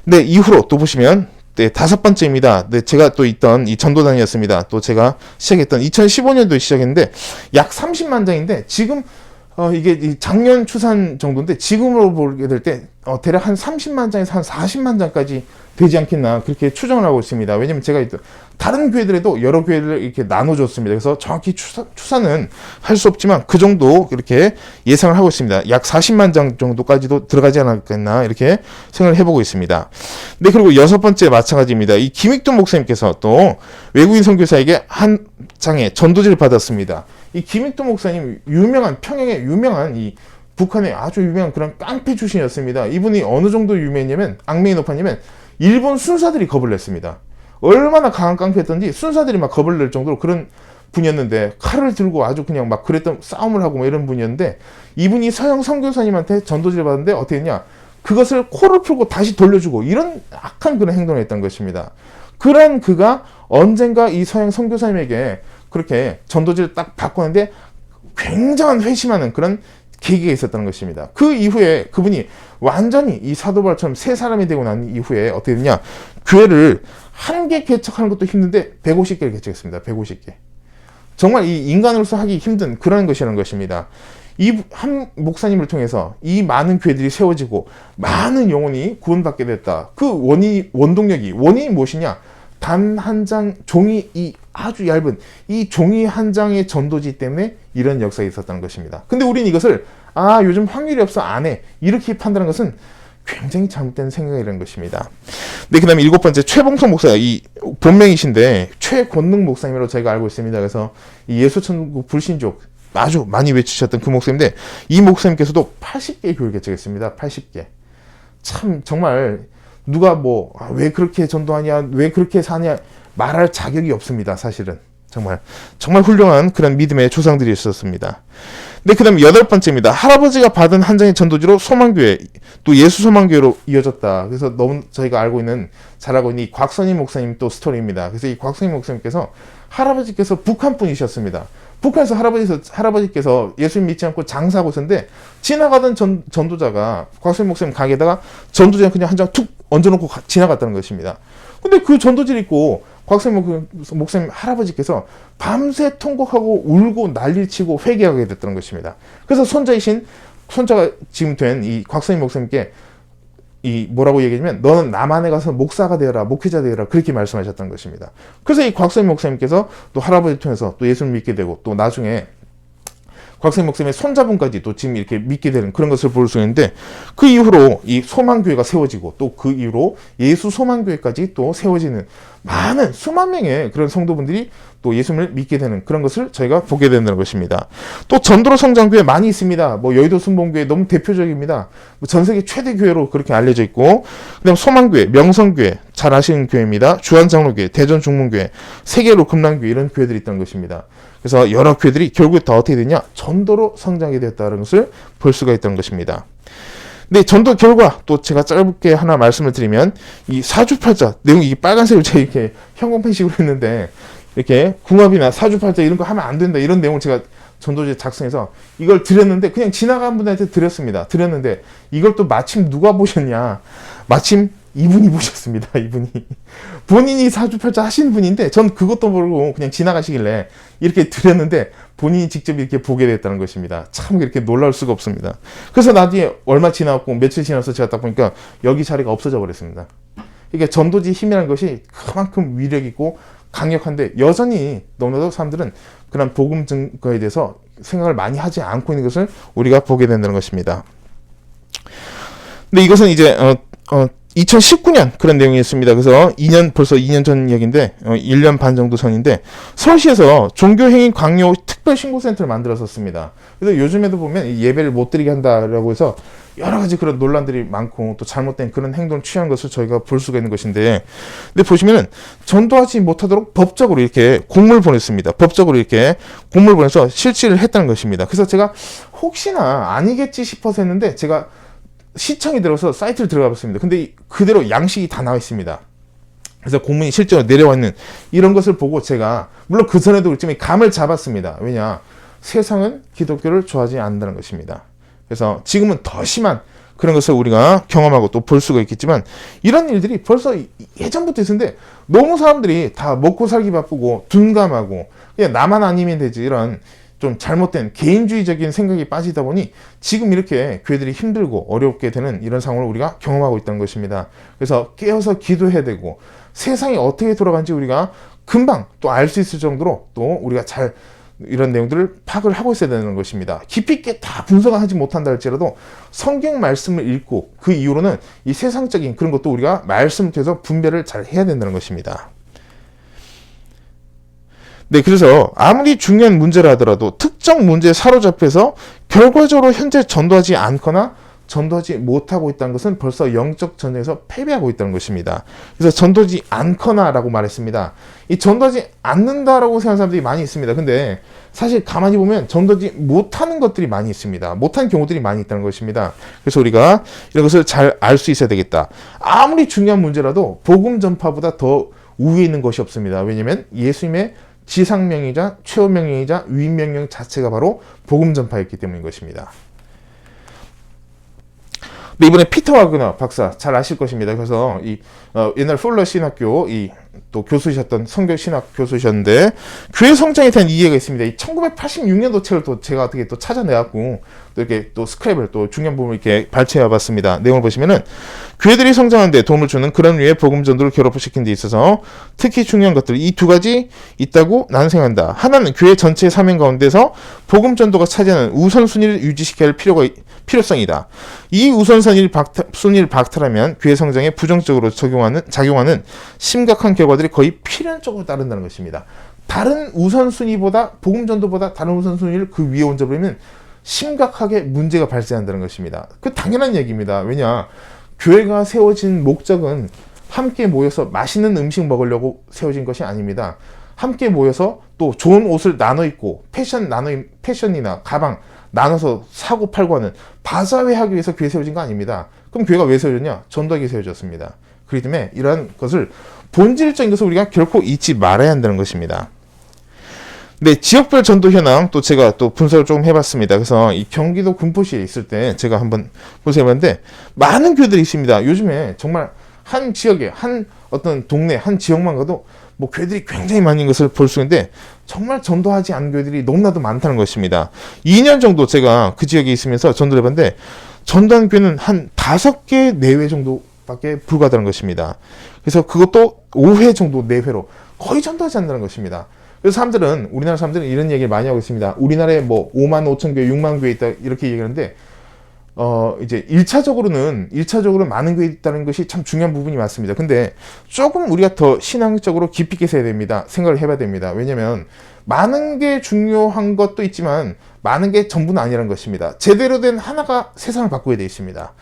네, 이후로 또 보시면 네, 5번째입니다. 네, 제가 또 있던 이 전도단이었습니다. 또 제가 시작했던 2015년도에 시작했는데 약 30만 장인데 지금 이게 이 작년 추산 정도인데 지금으로 보게 될 때 대략 한 30만 장에서 한 40만 장까지 되지 않겠나 그렇게 추정을 하고 있습니다. 왜냐면 제가 다른 교회들에도 여러 교회를 이렇게 나눠줬습니다. 그래서 정확히 추산은 할 수 없지만 그 정도 이렇게 예상을 하고 있습니다. 약 40만 장 정도까지도 들어가지 않았겠나 이렇게 생각을 해보고 있습니다. 네, 그리고 여섯 번째 마찬가지입니다. 이 김익돈 목사님께서 또 외국인 선교사에게 한 장의 전도지를 받았습니다. 이 김익돈 목사님 평양의 유명한 이 북한의 아주 유명한 그런 깡패 출신이었습니다. 이분이 어느 정도 유명했냐면 악명이 높았냐면 일본 순사들이 겁을 냈습니다. 얼마나 강한 깡패였던지 순사들이 막 겁을 낼 정도로 그런 분이었는데 칼을 들고 아주 그냥 막 그랬던 싸움을 하고 막 이런 분이었는데 이분이 서양 선교사님한테 전도지를 받았는데 어떻게 했냐? 그것을 코를 풀고 다시 돌려주고 이런 악한 그런 행동을 했던 것입니다. 그런 그가 언젠가 이 서양 선교사님에게 그렇게 전도지를 딱 바꿨는데 굉장한 회심하는 그런 계기가 있었다는 것입니다. 그 이후에 그분이 완전히 이 사도 바울처럼 새 사람이 되고 난 이후에 어떻게 됐냐? 교회를 한 개 개척하는 것도 힘든데 150개를 개척했습니다. 150개. 정말 이 인간으로서 하기 힘든 그런 것이라는 것입니다. 이 한 목사님을 통해서 이 많은 교회들이 세워지고 많은 영혼이 구원받게 됐다. 그 원인이 무엇이냐? 단 한 장 종이 이 아주 얇은 이 종이 한 장의 전도지 때문에 이런 역사가 있었다는 것입니다. 근데 우리는 이것을 요즘 확률이 없어 안 해 이렇게 판단하는 것은 굉장히 잘못된 생각이라는 것입니다. 네, 그 다음에 일곱 번째 최봉성 목사, 이 본명이신데 최권능 목사님으로 저희가 알고 있습니다. 그래서 이 예수천국 불신족 아주 많이 외치셨던 그 목사님인데 이 목사님께서도 80개 교회를 개척했습니다. 80개. 참 정말 누가 왜 그렇게 전도하냐, 왜 그렇게 사냐 말할 자격이 없습니다. 사실은 정말 훌륭한 그런 믿음의 조상들이 있었습니다. 네, 그 다음에 여덟 번째입니다. 할아버지가 받은 한 장의 전도지로 소망교회, 또 예수 소망교회로 이어졌다. 그래서 너무 저희가 잘 알고 있는 이 곽선임 목사님 또 스토리입니다. 그래서 이 곽선임 목사님께서 할아버지께서 북한 분이셨습니다. 북한에서 할아버지께서 예수님 믿지 않고 장사하고 있었는데 지나가던 전도자가 곽선임 목사님 가게에다가 전도지를 그냥 한 장 툭 얹어놓고 지나갔다는 것입니다. 근데 그 전도지를 입고 곽선임 목사님 할아버지께서 밤새 통곡하고 울고 난리를 치고 회개하게 됐다는 것입니다. 그래서 손자가 지금 된 이 곽선임 목사님께 뭐라고 얘기하냐면 너는 남한에 가서 목사가 되어라, 목회자 되어라 그렇게 말씀하셨던 것입니다. 그래서 이 곽선임 목사님께서 또 할아버지를 통해서 또 예수를 믿게 되고 또 나중에 곽선임 목사님의 손자분까지 또 지금 이렇게 믿게 되는 그런 것을 볼 수 있는데 그 이후로 이 소망교회가 세워지고 또 그 이후로 예수 소망교회까지 또 세워지는 수만 명의 그런 성도분들이 또 예수님을 믿게 되는 그런 것을 저희가 보게 된다는 것입니다. 또 전도로 성장교회 많이 있습니다. 여의도 순복음교회 너무 대표적입니다. 전 세계 최대 교회로 그렇게 알려져 있고, 그다음 소망교회, 명성교회 잘 아시는 교회입니다. 주한장로교회, 대전중문교회, 세계로 금남교회 이런 교회들이 있다는 것입니다. 그래서 여러 교회들이 결국 다 어떻게 되냐? 전도로 성장하게 되었다는 것을 볼 수가 있다는 것입니다. 네, 전도 결과 또 제가 짧게 하나 말씀을 드리면 이 사주팔자 내용이 빨간색으로 제가 이렇게 형광펜식으로 했는데 이렇게 궁합이나 사주팔자 이런 거 하면 안 된다 이런 내용을 제가 전도지에 작성해서 이걸 드렸는데 그냥 지나간 분한테 드렸는데 이걸 또 마침 누가 보셨냐? 마침 이분이 보셨습니다. 이분이 본인이 사주팔자 하시는 분인데 전 그것도 모르고 그냥 지나가시길래 이렇게 드렸는데 본인이 직접 이렇게 보게 됐다는 것입니다. 참 이렇게 놀라울 수가 없습니다. 그래서 나중에 얼마 지나고 며칠 지나서 제가 딱 보니까 여기 자리가 없어져 버렸습니다. 이게 전도지 힘이라는 것이 그만큼 위력 있고 강력한데 여전히 너무나도 사람들은 그런 복음 증거에 대해서 생각을 많이 하지 않고 있는 것을 우리가 보게 된다는 것입니다. 근데 이것은 이제 2019년 그런 내용이었습니다. 그래서 벌써 2년 전 얘기인데 1년 반 정도 전인데 서울시에서 종교행위 강요 특별신고센터를 만들었었습니다. 그래서 요즘에도 보면 예배를 못 드리게 한다라고 해서 여러 가지 그런 논란들이 많고 또 잘못된 그런 행동을 취한 것을 저희가 볼 수가 있는 것인데, 근데 보시면은 전도하지 못하도록 법적으로 이렇게 공문을 보냈습니다. 법적으로 이렇게 공문을 보내서 실시를 했다는 것입니다. 그래서 제가 혹시나 아니겠지 싶어서 했는데 제가 시청이 들어서 사이트를 들어가 봤습니다. 근데 그대로 양식이 다 나와 있습니다. 그래서 공문이 실제로 내려와 있는 이런 것을 보고 제가 물론 그 전에도 그렇지만 감을 잡았습니다. 왜냐? 세상은 기독교를 좋아하지 않는다는 것입니다. 그래서 지금은 더 심한 그런 것을 우리가 경험하고 또 볼 수가 있겠지만 이런 일들이 벌써 예전부터 있었는데 너무 사람들이 다 먹고 살기 바쁘고 둔감하고 그냥 나만 아니면 되지 이런 좀 잘못된 개인주의적인 생각이 빠지다 보니 지금 이렇게 교회들이 힘들고 어렵게 되는 이런 상황을 우리가 경험하고 있다는 것입니다. 그래서 깨어서 기도해야 되고 세상이 어떻게 돌아가는지 우리가 금방 또 알 수 있을 정도로 또 우리가 잘 이런 내용들을 파악을 하고 있어야 되는 것입니다. 깊이 있게 다 분석을 하지 못한다 할지라도 성경 말씀을 읽고 그 이후로는 이 세상적인 그런 것도 우리가 말씀을 통해서 분별을 잘 해야 된다는 것입니다. 네, 그래서 아무리 중요한 문제라 하더라도 특정 문제에 사로잡혀서 결과적으로 현재 전도하지 않거나 전도하지 못하고 있다는 것은 벌써 영적 전쟁에서 패배하고 있다는 것입니다. 그래서 전도하지 않거나라고 말했습니다. 이 전도하지 않는다라고 생각하는 사람들이 많이 있습니다. 근데 사실 가만히 보면 전도하지 못하는 것들이 많이 있습니다. 못한 경우들이 많이 있다는 것입니다. 그래서 우리가 이런 것을 잘 알 수 있어야 되겠다. 아무리 중요한 문제라도 복음 전파보다 더 우위에 있는 것이 없습니다. 왜냐하면 예수님의 지상명이자 최후명령이자 위임명령 자체가 바로 복음 전파였기 때문인 것입니다. 네, 이번에 피터 와그너 박사 잘 아실 것입니다. 그래서 옛날 풀러 신학교 또 교수셨던 선교 신학 교수셨는데 교회 성장에 대한 이해가 있습니다. 이 1986년도 책을 또 제가 어떻게 또 찾아내갖고 또 이렇게 또 스크랩을 또 중요한 부분을 이렇게 발췌해봤습니다. 내용을 보시면은 교회들이 성장하는 데 도움을 주는 그런 류의 복음 전도를 결합시키는 데 있어서 특히 중요한 것들 이 두 가지 있다고 나는 생각한다. 하나는 교회 전체의 사명 가운데서 복음 전도가 차지하는 우선순위를 유지시켜야 할 필요성이다. 이 우선순위를 박탈하면 교회 성장에 부정적으로 작용하는 심각한 결과들이 거의 필연적으로 따른다는 것입니다. 다른 우선순위보다 복음 전도보다 다른 우선순위를 그 위에 얹어버리면 심각하게 문제가 발생한다는 것입니다. 그 당연한 얘기입니다. 왜냐? 교회가 세워진 목적은 함께 모여서 맛있는 음식 먹으려고 세워진 것이 아닙니다. 함께 모여서 또 좋은 옷을 나눠 입고 패션이나 가방 나눠서 사고 팔고 하는 바자회 하기 위해서 교회 세워진 거 아닙니다. 그럼 교회가 왜 세워졌냐? 전도하기 위해 세워졌습니다. 그렇기 때문에 이러한 것을 본질적인 것을 우리가 결코 잊지 말아야 한다는 것입니다. 네, 지역별 전도 현황 또 제가 또 분석을 조금 해봤습니다. 그래서 이 경기도 군포시에 있을 때 제가 한번 분석해봤는데 많은 교회들이 있습니다. 요즘에 정말 한 지역에 한 어떤 동네 한 지역만 가도 뭐 교회들이 굉장히 많은 것을 볼 수 있는데 정말 전도하지 않은 교회들이 너무나도 많다는 것입니다. 2년 정도 제가 그 지역에 있으면서 전도를 해봤는데 전도한 교회는 한 5개 내외 정도밖에 불과하다는 것입니다. 그래서 그것도 5회 정도 내외로 거의 전도하지 않는다는 것입니다. 그래서 우리나라 사람들은 이런 얘기를 많이 하고 있습니다. 우리나라에 뭐 5만 5천 교회, 6만 교회 있다 이렇게 얘기하는데 이제 1차적으로 많은 교회 있다는 것이 참 중요한 부분이 맞습니다. 근데 조금 우리가 더 신앙적으로 깊이 있게 해야 됩니다. 생각을 해봐야 됩니다. 왜냐면 많은 게 중요한 것도 있지만 많은 게 전부는 아니라는 것입니다. 제대로 된 하나가 세상을 바꾸게 되어 있습니다.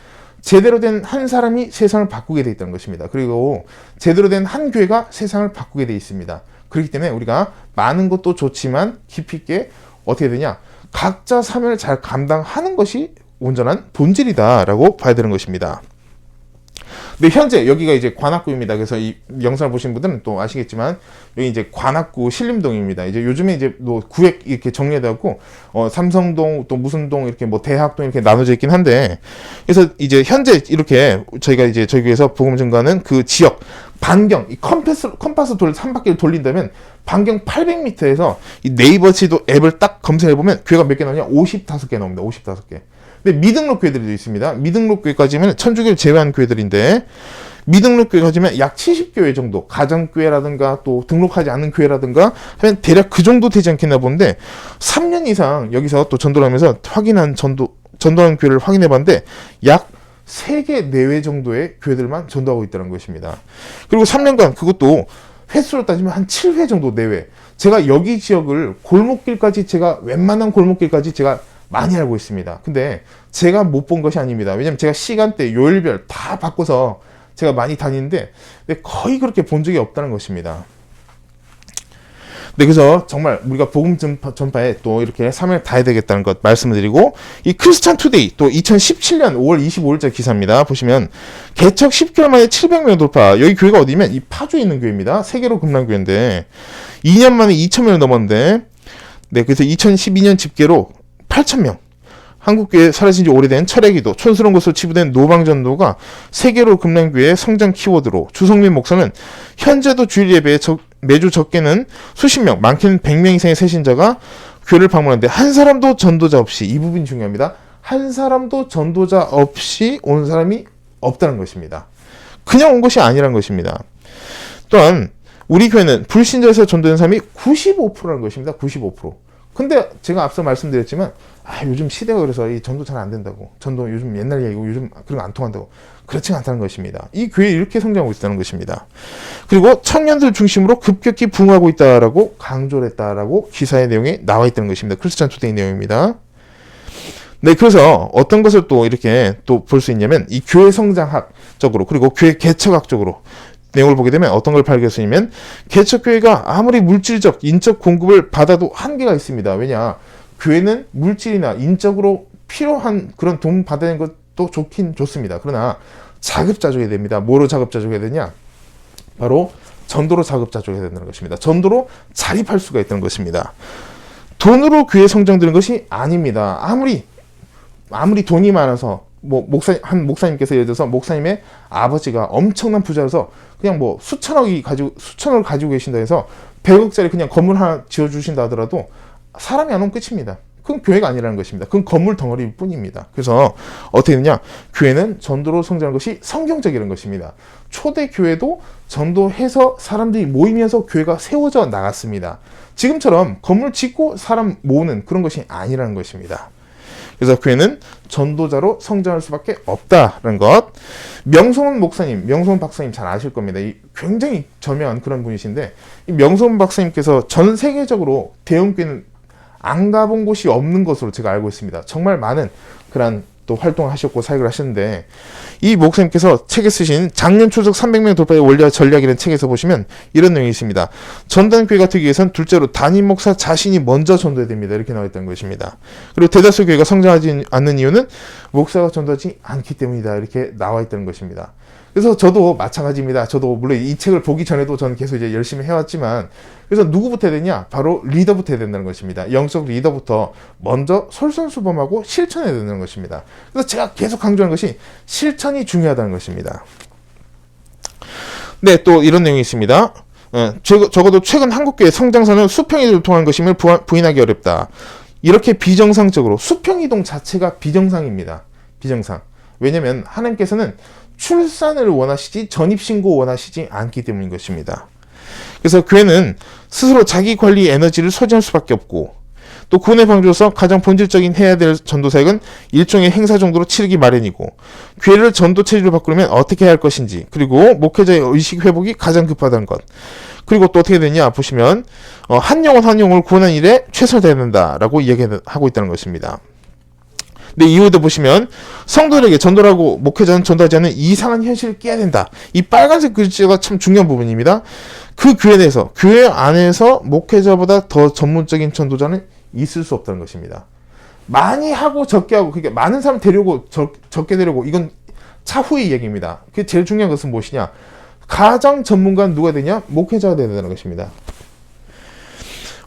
제대로 된 한 사람이 세상을 바꾸게 되어 있다는 것입니다. 그리고 제대로 된 한 교회가 세상을 바꾸게 되어 있습니다. 그렇기 때문에 우리가 많은 것도 좋지만 깊이 있게 어떻게 되냐? 각자 사명을 잘 감당하는 것이 온전한 본질이다라고 봐야 되는 것입니다. 네, 현재 여기가 이제 관악구입니다. 그래서 이 영상을 보신 분들은 또 아시겠지만 여기 이제 관악구 신림동입니다. 이제 요즘에 이제 뭐 구획 이렇게 정리되었고 삼성동 또 무슨 동 이렇게 뭐 대학동 이렇게 나눠져 있긴 한데 그래서 이제 현재 이렇게 저희가 이제 저희 교회에서 복음 증거하는 그 지역 반경 이 컴파스 돌 3바퀴를 돌린다면 반경 800m에서 이 네이버 지도 앱을 딱 검색해 보면 교회가 몇 개 나오냐? 55개 나옵니다. 55개. 근데 미등록 교회들도 있습니다. 미등록 교회까지면 천주교를 제외한 교회들인데 미등록 교회까지면 약 70교회 정도 가정교회라든가 또 등록하지 않은 교회라든가 하면 대략 그 정도 되지 않겠나 본데 3년 이상 여기서 또 전도를 하면서 전도하는 교회를 확인해 봤는데 약 3개 내외 정도의 교회들만 전도하고 있다는 것입니다. 그리고 3년간 그것도 횟수로 따지면 한 7회 정도 내외. 제가 여기 지역을 웬만한 골목길까지 제가 많이 알고 있습니다. 근데 제가 못 본 것이 아닙니다. 왜냐면 제가 시간대, 요일별 다 바꿔서 제가 많이 다니는데 거의 그렇게 본 적이 없다는 것입니다. 네, 그래서 정말 우리가 복음 전파에 또 이렇게 사명을 다해야 되겠다는 것 말씀을 드리고 이 크리스찬 투데이 또 2017년 5월 25일자 기사입니다. 보시면 개척 10개월 만에 700명 돌파. 여기 교회가 어디면 이 파주에 있는 교회입니다. 세계로 금남교회인데 2년 만에 2,000명을 넘었는데 네, 그래서 2012년 집계로 8,000명. 한국교회 사라진 지 오래된 철회기도, 촌스러운 것으로 치부된 노방전도가 세계로 금남교회의 성장 키워드로 주성민 목사는 현재도 주일 예배에 매주 적게는 수십 명, 많게는 100명 이상의 새신자가 교회를 방문하는데 한 사람도 전도자 없이, 이 부분이 중요합니다. 한 사람도 전도자 없이 온 사람이 없다는 것입니다. 그냥 온 것이 아니란 것입니다. 또한 우리 교회는 불신자에서 전도된 사람이 95%라는 것입니다. 95%. 근데 제가 앞서 말씀드렸지만 요즘 시대가 그래서 이 전도 잘 안 된다고, 전도 요즘 옛날 얘기고 요즘 그런 거 안 통한다고, 그렇지 않다는 것입니다. 이 교회 이렇게 성장하고 있다는 것입니다. 그리고 청년들 중심으로 급격히 부흥하고 있다라고 강조를 했다라고 기사의 내용에 나와 있다는 것입니다. 크리스찬 투데이 내용입니다. 네, 그래서 어떤 것을 또 이렇게 또 볼 수 있냐면 이 교회 성장학적으로 그리고 교회 개척학적으로 내용을 보게 되면 어떤 걸 발견할 수 있냐면, 개척교회가 아무리 물질적, 인적 공급을 받아도 한계가 있습니다. 왜냐? 교회는 물질이나 인적으로 필요한 그런 도움 받는 것도 좋긴 좋습니다. 그러나 자급자족해야 됩니다. 뭐로 자급자족해야 되냐? 바로 전도로 자급자족해야 된다는 것입니다. 전도로 자립할 수가 있다는 것입니다. 돈으로 교회 성장되는 것이 아닙니다. 아무리 돈이 많아서 한 목사님께서 예를 들어서 목사님의 아버지가 엄청난 부자라서 그냥 수천억을 가지고 계신다 해서 100억짜리 그냥 건물 하나 지어주신다 하더라도 사람이 안 오면 끝입니다. 그건 교회가 아니라는 것입니다. 그건 건물 덩어리일 뿐입니다. 그래서 어떻게 되냐? 교회는 전도로 성장하는 것이 성경적이라는 것입니다. 초대 교회도 전도해서 사람들이 모이면서 교회가 세워져 나갔습니다. 지금처럼 건물 짓고 사람 모으는 그런 것이 아니라는 것입니다. 그래서 교회는 전도자로 성장할 수밖에 없다는 것. 명성훈 목사님, 명성훈 박사님 잘 아실 겁니다. 굉장히 저명한 그런 분이신데, 이 명성훈 박사님께서 전 세계적으로 대형교회는 안 가본 곳이 없는 것으로 제가 알고 있습니다. 정말 많은 그런 또 활동을 하셨고 사역을 하셨는데, 이 목사님께서 책에 쓰신 작년 추석 300명 돌파의 원리와 전략이라는 책에서 보시면 이런 내용이 있습니다. 전단교회가 되기 위해선 둘째로 담임 목사 자신이 먼저 전도해야 됩니다. 이렇게 나와 있다는 것입니다. 그리고 대다수 교회가 성장하지 않는 이유는 목사가 전도하지 않기 때문이다. 이렇게 나와 있다는 것입니다. 그래서 저도 마찬가지입니다. 저도 물론 이 책을 보기 전에도 저는 계속 이제 열심히 해왔지만, 그래서 누구부터 해야 되냐? 바로 리더부터 해야 된다는 것입니다. 영적 리더부터 먼저 솔선수범하고 실천해야 된다는 것입니다. 그래서 제가 계속 강조하는 것이 실천이 중요하다는 것입니다. 네, 또 이런 내용이 있습니다. 적어도 최근 한국교회 성장사는 수평이동을 통한 것임을 부인하기 어렵다. 이렇게 비정상적으로, 수평이동 자체가 비정상입니다. 비정상. 왜냐하면 하나님께서는 출산을 원하시지 전입신고 원하시지 않기 때문인 것입니다. 그래서 교회는 스스로 자기 관리 에너지를 소진할 수밖에 없고, 또 구원의 방주로서 가장 본질적인 해야 될 전도사역은 일종의 행사 정도로 치르기 마련이고, 교회를 전도 체질로 바꾸려면 어떻게 해야 할 것인지, 그리고 목회자의 의식 회복이 가장 급하다는 것, 그리고 또 어떻게 되냐 보시면 한 영혼을 구원하는 일에 최선을 다해야 된다라고 이야기하고 있다는 것입니다. 근데 이후에도 보시면 성도들에게 전도하고 목회자는 전도하지 않는 이상한 현실을 깨야 된다. 이 빨간색 글자가 참 중요한 부분입니다. 그 교회 내에서, 교회 안에서 목회자보다 더 전문적인 전도자는 있을 수 없다는 것입니다. 많이 하고 적게 하고, 그러니까 많은 사람 데려오고 적게 데려오고, 이건 차후의 얘기입니다. 그 제일 중요한 것은 무엇이냐? 가장 전문가는 누가 되냐? 목회자가 되야 되는 것입니다.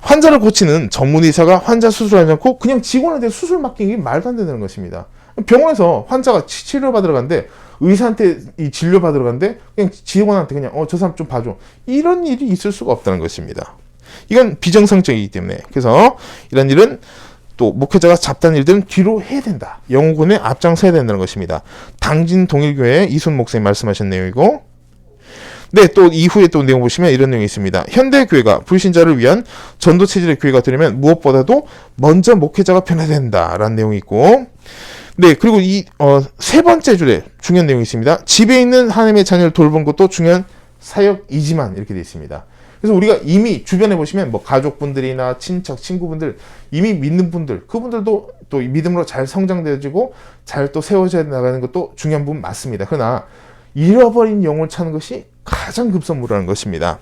환자를 고치는 전문 의사가 환자 수술하지 않고 그냥 직원한테 수술 맡기는 게 말도 안 되는 것입니다. 병원에서 환자가 치료받으러 가는데, 의사한테 이 진료받으러 가는데 그냥 직원한테 그냥 저 사람 좀 봐줘, 이런 일이 있을 수가 없다는 것입니다. 이건 비정상적이기 때문에, 그래서 이런 일은 또 목회자가 잡다한 일들은 뒤로 해야 된다. 영혼군에 앞장서야 된다는 것입니다. 당진 동일교회 이순 목사님 말씀하신 내용이고, 네, 또 이후에 또 내용 보시면 이런 내용이 있습니다. 현대 교회가 불신자를 위한 전도 체질의 교회가 되려면 무엇보다도 먼저 목회자가 변해야 된다라는 내용이 있고, 네, 그리고 이 세 번째 줄에 중요한 내용이 있습니다. 집에 있는 하나님의 자녀를 돌보는 것도 중요한 사역이지만, 이렇게 되어 있습니다. 그래서 우리가 이미 주변에 보시면 가족분들이나 친척, 친구분들, 이미 믿는 분들, 그분들도 또 믿음으로 잘 성장되어지고 잘 또 세워져 나가는 것도 중요한 부분 맞습니다. 그러나 잃어버린 영혼을 찾는 것이 가장 급선무라는 것입니다.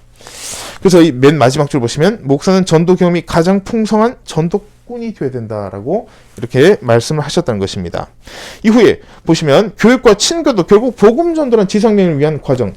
그래서 이 맨 마지막 줄 보시면 목사는 전도 경험이 가장 풍성한 전도꾼이 되어야 된다라고 이렇게 말씀을 하셨다는 것입니다. 이후에 보시면 교육과 친교도 결국 복음 전도란 지성령을 위한 과정,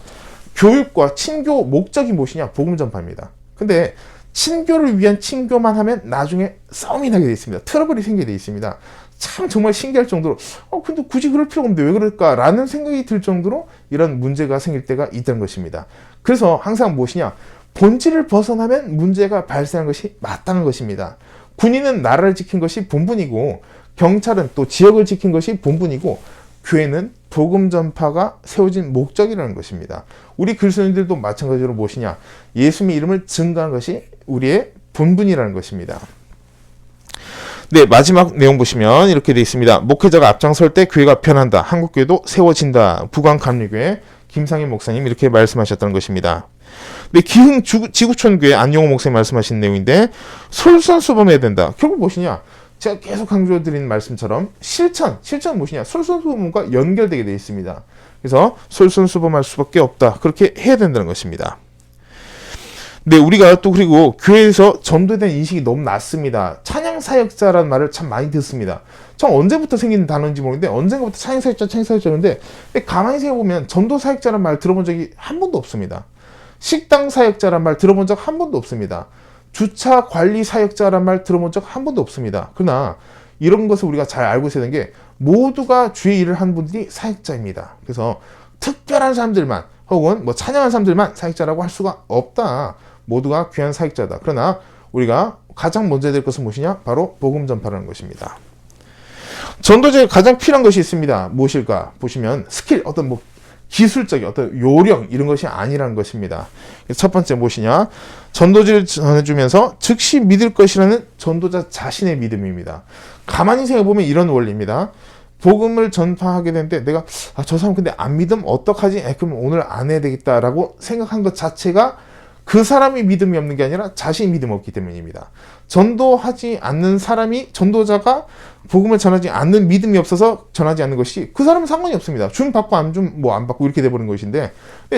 교육과 친교 목적이 무엇이냐? 복음 전파입니다. 근데 친교를 위한 친교만 하면 나중에 싸움이 나게 되어 있습니다. 트러블이 생기게 되어 있습니다. 참 정말 신기할 정도로 근데 굳이 그럴 필요가 없는데 왜 그럴까라는 생각이 들 정도로 이런 문제가 생길 때가 있다는 것입니다. 그래서 항상 무엇이냐? 본질을 벗어나면 문제가 발생하는 것이 맞다는 것입니다. 군인은 나라를 지킨 것이 본분이고 경찰은 또 지역을 지킨 것이 본분이고 교회는 복음 전파가 세워진 목적이라는 것입니다. 우리 그리스도인들도 마찬가지로 무엇이냐? 예수님의 이름을 증거하는 것이 우리의 본분이라는 것입니다. 네, 마지막 내용 보시면 이렇게 되어 있습니다. 목회자가 앞장설 때 교회가 변한다. 한국교회도 세워진다. 부광감리교회 김상현 목사님 이렇게 말씀하셨다는 것입니다. 네, 기흥 지구촌교회 안용호 목사님 말씀하신 내용인데 솔선수범해야 된다. 결국 무엇이냐? 제가 계속 강조드린 말씀처럼 실천 무엇이냐? 솔선수범과 연결되게 되어 있습니다. 그래서 솔선수범할 수밖에 없다. 그렇게 해야 된다는 것입니다. 네, 우리가 또 그리고 교회에서 전도에 대한 인식이 너무 낮습니다. 찬양사역자라는 말을 참 많이 듣습니다. 참 언제부터 생긴 단어인지 모르겠는데 언젠가부터 찬양사역자였는데 가만히 생각해보면 전도사역자라는 말 들어본 적이 한 번도 없습니다. 식당사역자라는 말 들어본 적 한 번도 없습니다. 주차관리사역자라는 말 들어본 적 한 번도 없습니다. 그러나 이런 것을 우리가 잘 알고 있어야 되는 게 모두가 주의 일을 하는 분들이 사역자입니다. 그래서 특별한 사람들만 혹은 뭐 찬양한 사람들만 사역자라고 할 수가 없다. 모두가 귀한 사역자다. 그러나 우리가 가장 먼저 해야 될 것은 무엇이냐? 바로 복음 전파라는 것입니다. 전도자에 가장 필요한 것이 있습니다. 무엇일까? 보시면 스킬, 어떤 뭐 기술적인 어떤 요령 이런 것이 아니라는 것입니다. 첫 번째 무엇이냐? 전도지를 전해주면서 즉시 믿을 것이라는 전도자 자신의 믿음입니다. 가만히 생각해보면 이런 원리입니다. 복음을 전파하게 되는데 내가 저 사람 근데 안 믿으면 어떡하지? 그럼 오늘 안 해야 되겠다라고 생각한 것 자체가 그 사람이 믿음이 없는 게 아니라 자신이 믿음이 없기 때문입니다. 전도하지 않는 사람이 전도자가 복음을 전하지 않는 믿음이 없어서 전하지 않는 것이 그 사람은 상관이 없습니다. 줌 받고 안 줌 뭐 안 받고 이렇게 돼버린 것인데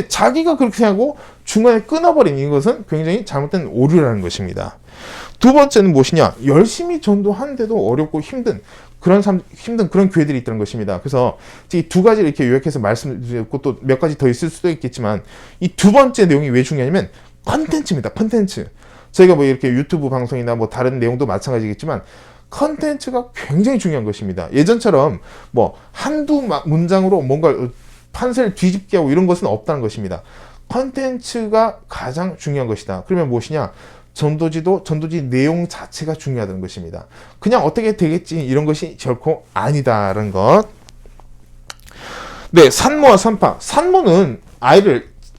자기가 그렇게 생각하고 중간에 끊어버린 이것은 굉장히 잘못된 오류라는 것입니다. 두 번째는 무엇이냐? 열심히 전도하는데도 어렵고 힘든 그런 교회들이 있다는 것입니다. 그래서 이 두 가지를 이렇게 요약해서 말씀드렸고 또 몇 가지 더 있을 수도 있겠지만 이 두 번째 내용이 왜 중요하냐면 컨텐츠입니다. 컨텐츠. 저희가 뭐 이렇게 유튜브 방송이나 뭐 다른 내용도 마찬가지겠지만 컨텐츠가 굉장히 중요한 것입니다. 예전처럼 뭐 한두 문장으로 뭔가 판세를 뒤집게 하고 이런 것은 없다는 것입니다. 컨텐츠가 가장 중요한 것이다. 그러면 무엇이냐? 전도지 내용 자체가 중요하다는 것입니다. 그냥 어떻게 되겠지 이런 것이 결코 아니다라는 것. 네, 산모와 산파. 산모는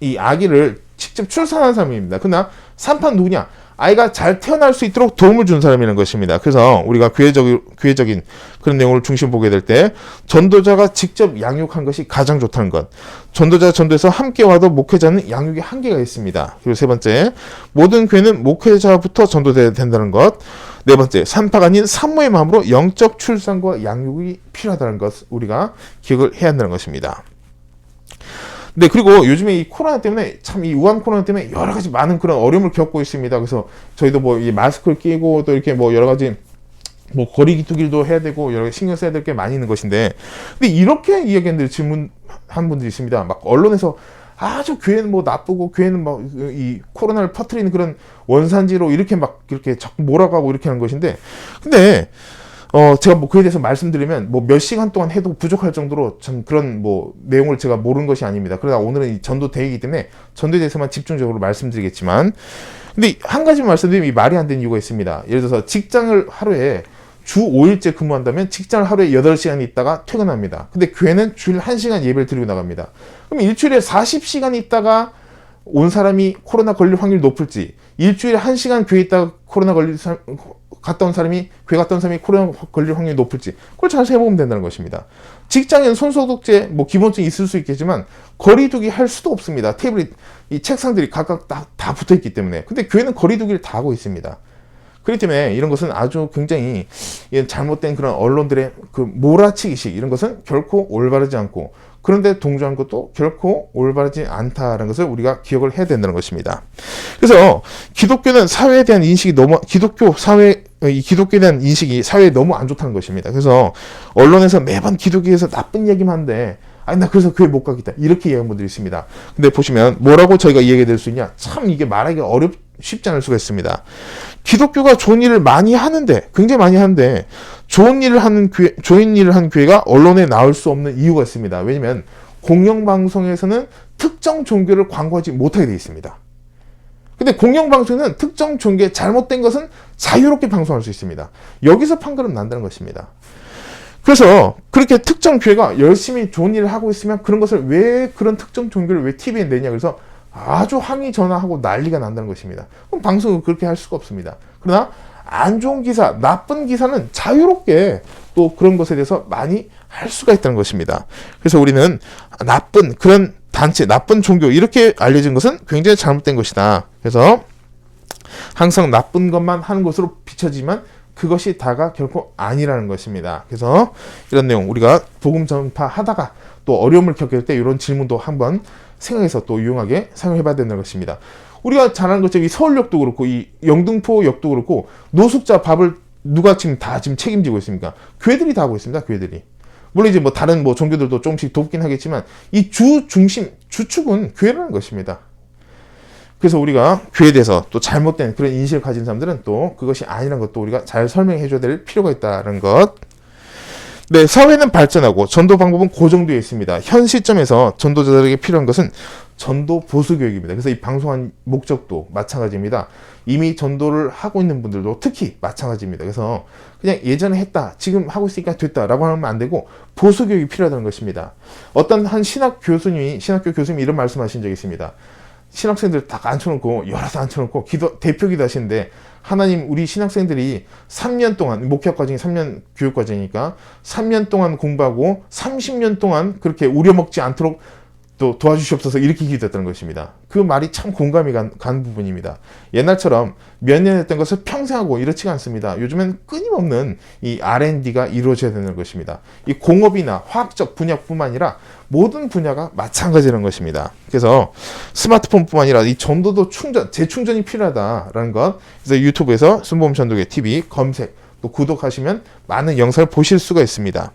이 아기를 직접 출산한 사람입니다. 그러나 산파는 누구냐? 아이가 잘 태어날 수 있도록 도움을 준 사람이라는 것입니다. 그래서 우리가 교회적인 그런 내용을 중심 보게 될 때 전도자가 직접 양육한 것이 가장 좋다는 것. 전도자가 전도에서 함께 와도 목회자는 양육에 한계가 있습니다. 그리고 세 번째, 모든 교회는 목회자부터 전도돼야 된다는 것. 네 번째, 산파가 아닌 산모의 마음으로 영적 출산과 양육이 필요하다는 것 우리가 기억을 해야 한다는 것입니다. 네, 그리고 요즘에 이 코로나 때문에 참 이 우한 코로나 때문에 여러 가지 많은 그런 어려움을 겪고 있습니다. 그래서 저희도 뭐 이 마스크를 끼고 또 이렇게 뭐 여러 가지 뭐 거리두기도 해야 되고 여러 가지 신경 써야 될 게 많이 있는 것인데, 근데 이렇게 이야기하는 질문한 분들이 있습니다. 막 언론에서 아주 교회는 뭐 나쁘고 교회는 뭐 이 코로나를 퍼뜨리는 그런 원산지로 이렇게 자꾸 몰아가고 이렇게 하는 것인데, 근데 제가 뭐 그에 대해서 말씀드리면 뭐 몇 시간 동안 해도 부족할 정도로 참 그런 뭐 내용을 제가 모르는 것이 아닙니다. 그러나 오늘은 이 전도 대회이기 때문에 전도에 대해서만 집중적으로 말씀드리겠지만, 근데 한 가지 말씀드리면 이 말이 안 되는 이유가 있습니다. 예를 들어서 직장을 하루에 주 5일째 근무한다면 직장을 하루에 8시간 있다가 퇴근합니다. 근데 교회는 주일 1시간 예배를 드리고 나갑니다. 그럼 일주일에 40시간 있다가 온 사람이 코로나 걸릴 확률이 높을지, 일주일에 1시간 교회 있다가 갔다 온 사람이 교회 갔다 온 사람이 코로나 걸릴 확률이 높을지, 그걸 잘 생각해보면 된다는 것입니다. 직장에는 손소독제 뭐 기본적인 있을 수 있겠지만 거리두기 할 수도 없습니다. 테이블이 이 책상들이 각각 다 붙어 있기 때문에. 근데 교회는 거리두기를 다 하고 있습니다. 그렇기 때문에 이런 것은 아주 굉장히 잘못된 그런 언론들의 그 몰아치기식, 이런 것은 결코 올바르지 않고, 그런데 동조한 것도 결코 올바르지 않다는 것을 우리가 기억을 해야 된다는 것입니다. 그래서 기독교는 사회에 대한 인식이 기독교에 대한 인식이 사회에 너무 안 좋다는 것입니다. 그래서 언론에서 매번 기독교에서 나쁜 얘기만 하는데, 아니 나 그래서 교회 못 가겠다 이렇게 얘기하는 분들이 있습니다. 근데 보시면 뭐라고 저희가 이야기 될 수 있냐? 참 이게 말하기가 쉽지 않을 수가 있습니다. 기독교가 좋은 일을 많이 하는데, 굉장히 많이 하는데 좋은 일을 하는 교회가 언론에 나올 수 없는 이유가 있습니다. 왜냐하면 공영방송에서는 특정 종교를 광고하지 못하게 되어 있습니다. 근데 공영방송은 특정 종교에 잘못된 것은 자유롭게 방송할 수 있습니다. 여기서 판가름 난다는 것입니다. 그래서 그렇게 특정 교회가 열심히 좋은 일을 하고 있으면 그런 것을 왜 그런 특정 종교를 왜 TV에 내냐, 그래서 아주 항의 전화하고 난리가 난다는 것입니다. 그럼 방송을 그렇게 할 수가 없습니다. 그러나 안 좋은 기사, 나쁜 기사는 자유롭게 또 그런 것에 대해서 많이 할 수가 있다는 것입니다. 그래서 우리는 나쁜 그런 단체, 나쁜 종교 이렇게 알려진 것은 굉장히 잘못된 것이다. 그래서 항상 나쁜 것만 하는 것으로 비춰지만 그것이 다가 결코 아니라는 것입니다. 그래서 이런 내용 우리가 복음 전파하다가 또 어려움을 겪을 때 이런 질문도 한번 생각해서 또 유용하게 사용해 봐야 된다는 것입니다. 우리가 잘 아는 것처럼 이 서울역도 그렇고 이 영등포역도 그렇고 노숙자 밥을 누가 지금 책임지고 있습니까? 교회들이 다 하고 있습니다. 교회들이. 물론 이제 뭐 다른 뭐 종교들도 조금씩 돕긴 하겠지만 이 주축은 교회라는 것입니다. 그래서 우리가 교회에 대해서 또 잘못된 그런 인식을 가진 사람들은 또 그것이 아니라는 것도 우리가 잘 설명해 줘야 될 필요가 있다는 것. 네, 사회는 발전하고 전도 방법은 고정되어 있습니다. 현 시점에서 전도자들에게 필요한 것은 전도 보수 교육입니다. 그래서 이 방송한 목적도 마찬가지입니다. 이미 전도를 하고 있는 분들도 특히 마찬가지입니다. 그래서 그냥 예전에 했다, 지금 하고 있으니까 됐다라고 하면 안 되고 보수 교육이 필요하다는 것입니다. 어떤 한 신학교 교수님이 이런 말씀하신 적이 있습니다. 신학생들 딱 앉혀놓고 여럿 앉혀놓고 대표 기도하시는데 하나님, 우리 신학생들이 3년 동안 목회학 과정이 3년 교육 과정이니까 3년 동안 공부하고 30년 동안 그렇게 우려먹지 않도록 또 도와주시옵소서 이렇게 기도했다는 것입니다. 그 말이 참 공감이 간 부분입니다. 옛날처럼 몇 년 했던 것을 평생 하고 이렇지가 않습니다. 요즘엔 끊임없는 이 R&D가 이루어져야 되는 것입니다. 이 공업이나 화학적 분야뿐만 아니라 모든 분야가 마찬가지라는 것입니다. 그래서 스마트폰뿐만 아니라 이 전도도 재충전이 필요하다라는 것. 그래서 유튜브에서 순복음 전도회 TV 검색 또 구독하시면 많은 영상을 보실 수가 있습니다.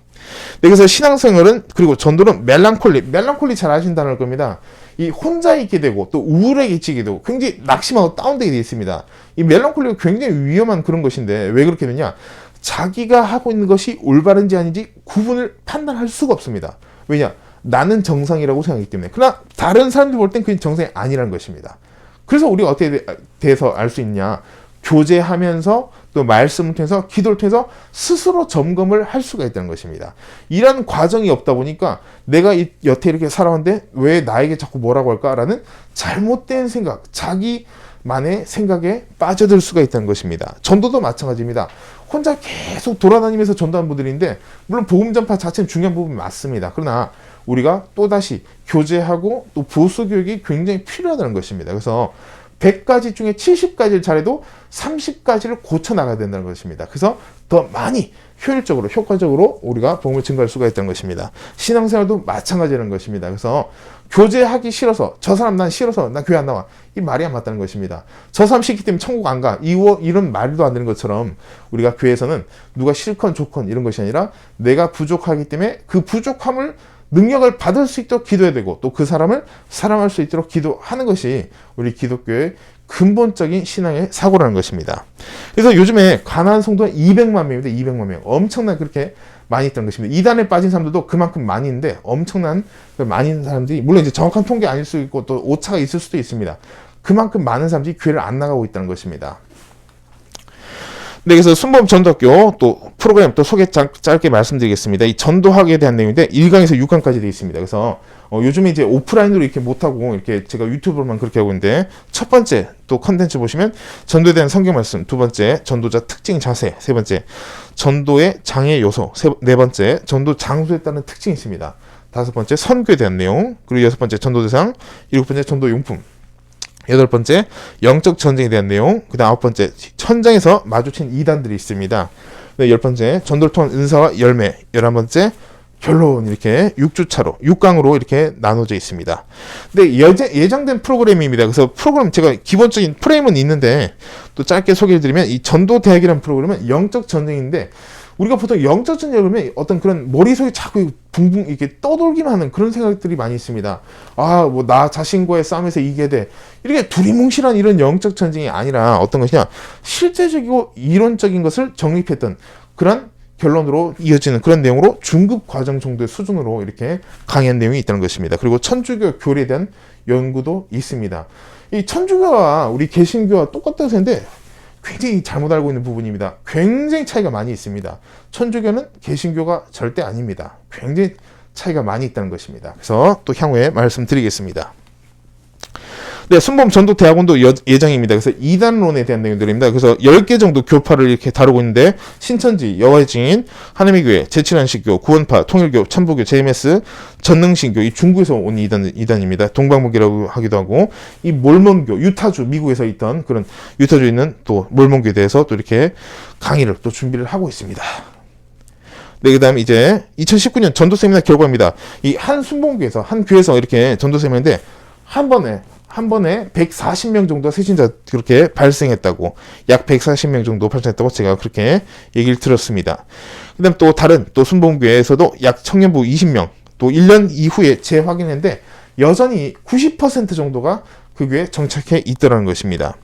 네, 그래서 신앙생활은, 그리고 전도는 멜랑콜리 잘 아신다는 겁니다. 이 혼자 있게 되고 또 우울하게 있게 되고 굉장히 낙심하고 다운되게 되어 있습니다. 이 멜랑콜리가 굉장히 위험한 그런 것인데 왜 그렇게 되냐? 자기가 하고 있는 것이 올바른지 아닌지 구분을 판단할 수가 없습니다. 왜냐? 나는 정상이라고 생각하기 때문에. 그러나 다른 사람들 볼 땐 그게 정상이 아니라는 것입니다. 그래서 우리가 어떻게 대해서 알 수 있냐? 교제하면서 또 말씀을 통해서 기도를 통해서 스스로 점검을 할 수가 있다는 것입니다. 이런 과정이 없다 보니까 내가 여태 이렇게 살아왔는데 왜 나에게 자꾸 뭐라고 할까라는 잘못된 생각, 자기만의 생각에 빠져들 수가 있다는 것입니다. 전도도 마찬가지입니다. 혼자 계속 돌아다니면서 전도하는 분들인데 물론 복음 전파 자체는 중요한 부분이 맞습니다. 그러나 우리가 또다시 교제하고 또 보수 교육이 굉장히 필요하다는 것입니다. 그래서 100가지 중에 70가지를 잘해도 30가지를 고쳐나가야 된다는 것입니다. 그래서 더 많이 효율적으로, 효과적으로 우리가 복음을 증거할 수가 있다는 것입니다. 신앙생활도 마찬가지라는 것입니다. 그래서 교제하기 싫어서, 저 사람 난 싫어서 난 교회 안 나와, 이 말이 안 맞다는 것입니다. 저 사람 싫기 때문에 천국 안 가, 이런 말도 안 되는 것처럼 우리가 교회에서는 누가 싫건 좋건 이런 것이 아니라 내가 부족하기 때문에 그 부족함을 능력을 받을 수 있도록 기도해야 되고 또 그 사람을 사랑할 수 있도록 기도하는 것이 우리 기독교의 근본적인 신앙의 사고라는 것입니다. 그래서 요즘에 가난한 성도가 200만 명입니다. 200만 명. 엄청나게 그렇게 많이 있다는 것입니다. 이단에 빠진 사람들도 그만큼 많이 있는데 엄청난 많이 있는 사람들이, 물론 이제 정확한 통계 아닐 수 있고 또 오차가 있을 수도 있습니다. 그만큼 많은 사람들이 교회를 안 나가고 있다는 것입니다. 네, 그래서 순복음 전도학교 또 프로그램 또 소개 짧게 말씀드리겠습니다. 이 전도학에 대한 내용인데 1강에서 6강까지 되어 있습니다. 그래서 요즘에 이제 오프라인으로 이렇게 못하고 이렇게 제가 유튜브로만 그렇게 하고 있는데, 첫 번째 또 컨텐츠 보시면 전도에 대한 성경 말씀, 두 번째 전도자 특징 자세, 세 번째 전도의 장애 요소, 네 번째 전도 장소에 따른 특징이 있습니다. 다섯 번째 선교에 대한 내용, 그리고 여섯 번째 전도 대상, 일곱 번째 전도 용품, 여덟 번째 영적 전쟁에 대한 내용, 그 다음 아홉 번째 현장에서 마주친 이단들이 있습니다. 네, 열 번째 전도를 통한 은사와 열매, 11번째 결론, 이렇게 6주차로 6강으로 이렇게 나눠져 있습니다. 근데 예정된 프로그램입니다. 그래서 프로그램 제가 기본적인 프레임은 있는데 또 짧게 소개해드리면, 이 전도대학이라는 프로그램은 영적 전쟁인데, 우리가 보통 영적 전쟁을 하면 어떤 그런 머릿속에 자꾸 붕붕 이렇게 떠돌기만 하는 그런 생각들이 많이 있습니다. 아, 뭐 나 자신과의 싸움에서 이기게 돼, 이렇게 두리뭉실한 이런 영적 전쟁이 아니라 어떤 것이냐, 실제적이고 이론적인 것을 정립했던 그런 결론으로 이어지는 그런 내용으로 중급 과정 정도의 수준으로 이렇게 강의한 내용이 있다는 것입니다. 그리고 천주교 교리에 대한 연구도 있습니다. 이 천주교와 우리 개신교와 똑같다고 했는데 굉장히 잘못 알고 있는 부분입니다. 굉장히 차이가 많이 있습니다. 천주교는 개신교가 절대 아닙니다. 굉장히 차이가 많이 있다는 것입니다. 그래서 또 향후에 말씀드리겠습니다. 네, 순범 전도대학원도 예정입니다. 그래서 이단론에 대한 내용들입니다. 그래서 10개 정도 교파를 이렇게 다루고 있는데, 신천지, 여호와의 증인, 하나님의 교회, 제7안식교, 구원파, 통일교, 천부교, JMS, 전능신교, 이 중국에서 온 이단입니다. 동방목이라고 하기도 하고, 이 몰몬교, 유타주, 미국에서 있던 그런 유타주에 있는 또 몰몬교에 대해서 또 이렇게 강의를 또 준비를 하고 있습니다. 네, 그 다음 이제 2019년 전도 세미나 결과입니다. 이 한 순봉교에서, 한 교회에서 이렇게 전도 세미나인데, 한 번에 140명 정도 새신자 그렇게 발생했다고, 약 140명 정도 발생했다고 제가 그렇게 얘기를 들었습니다. 그 다음 또 다른 또 순봉교회에서도 약 청년부 20명, 또 1년 이후에 재확인했는데 여전히 90% 정도가 그 교회에 정착해 있더라는 것입니다.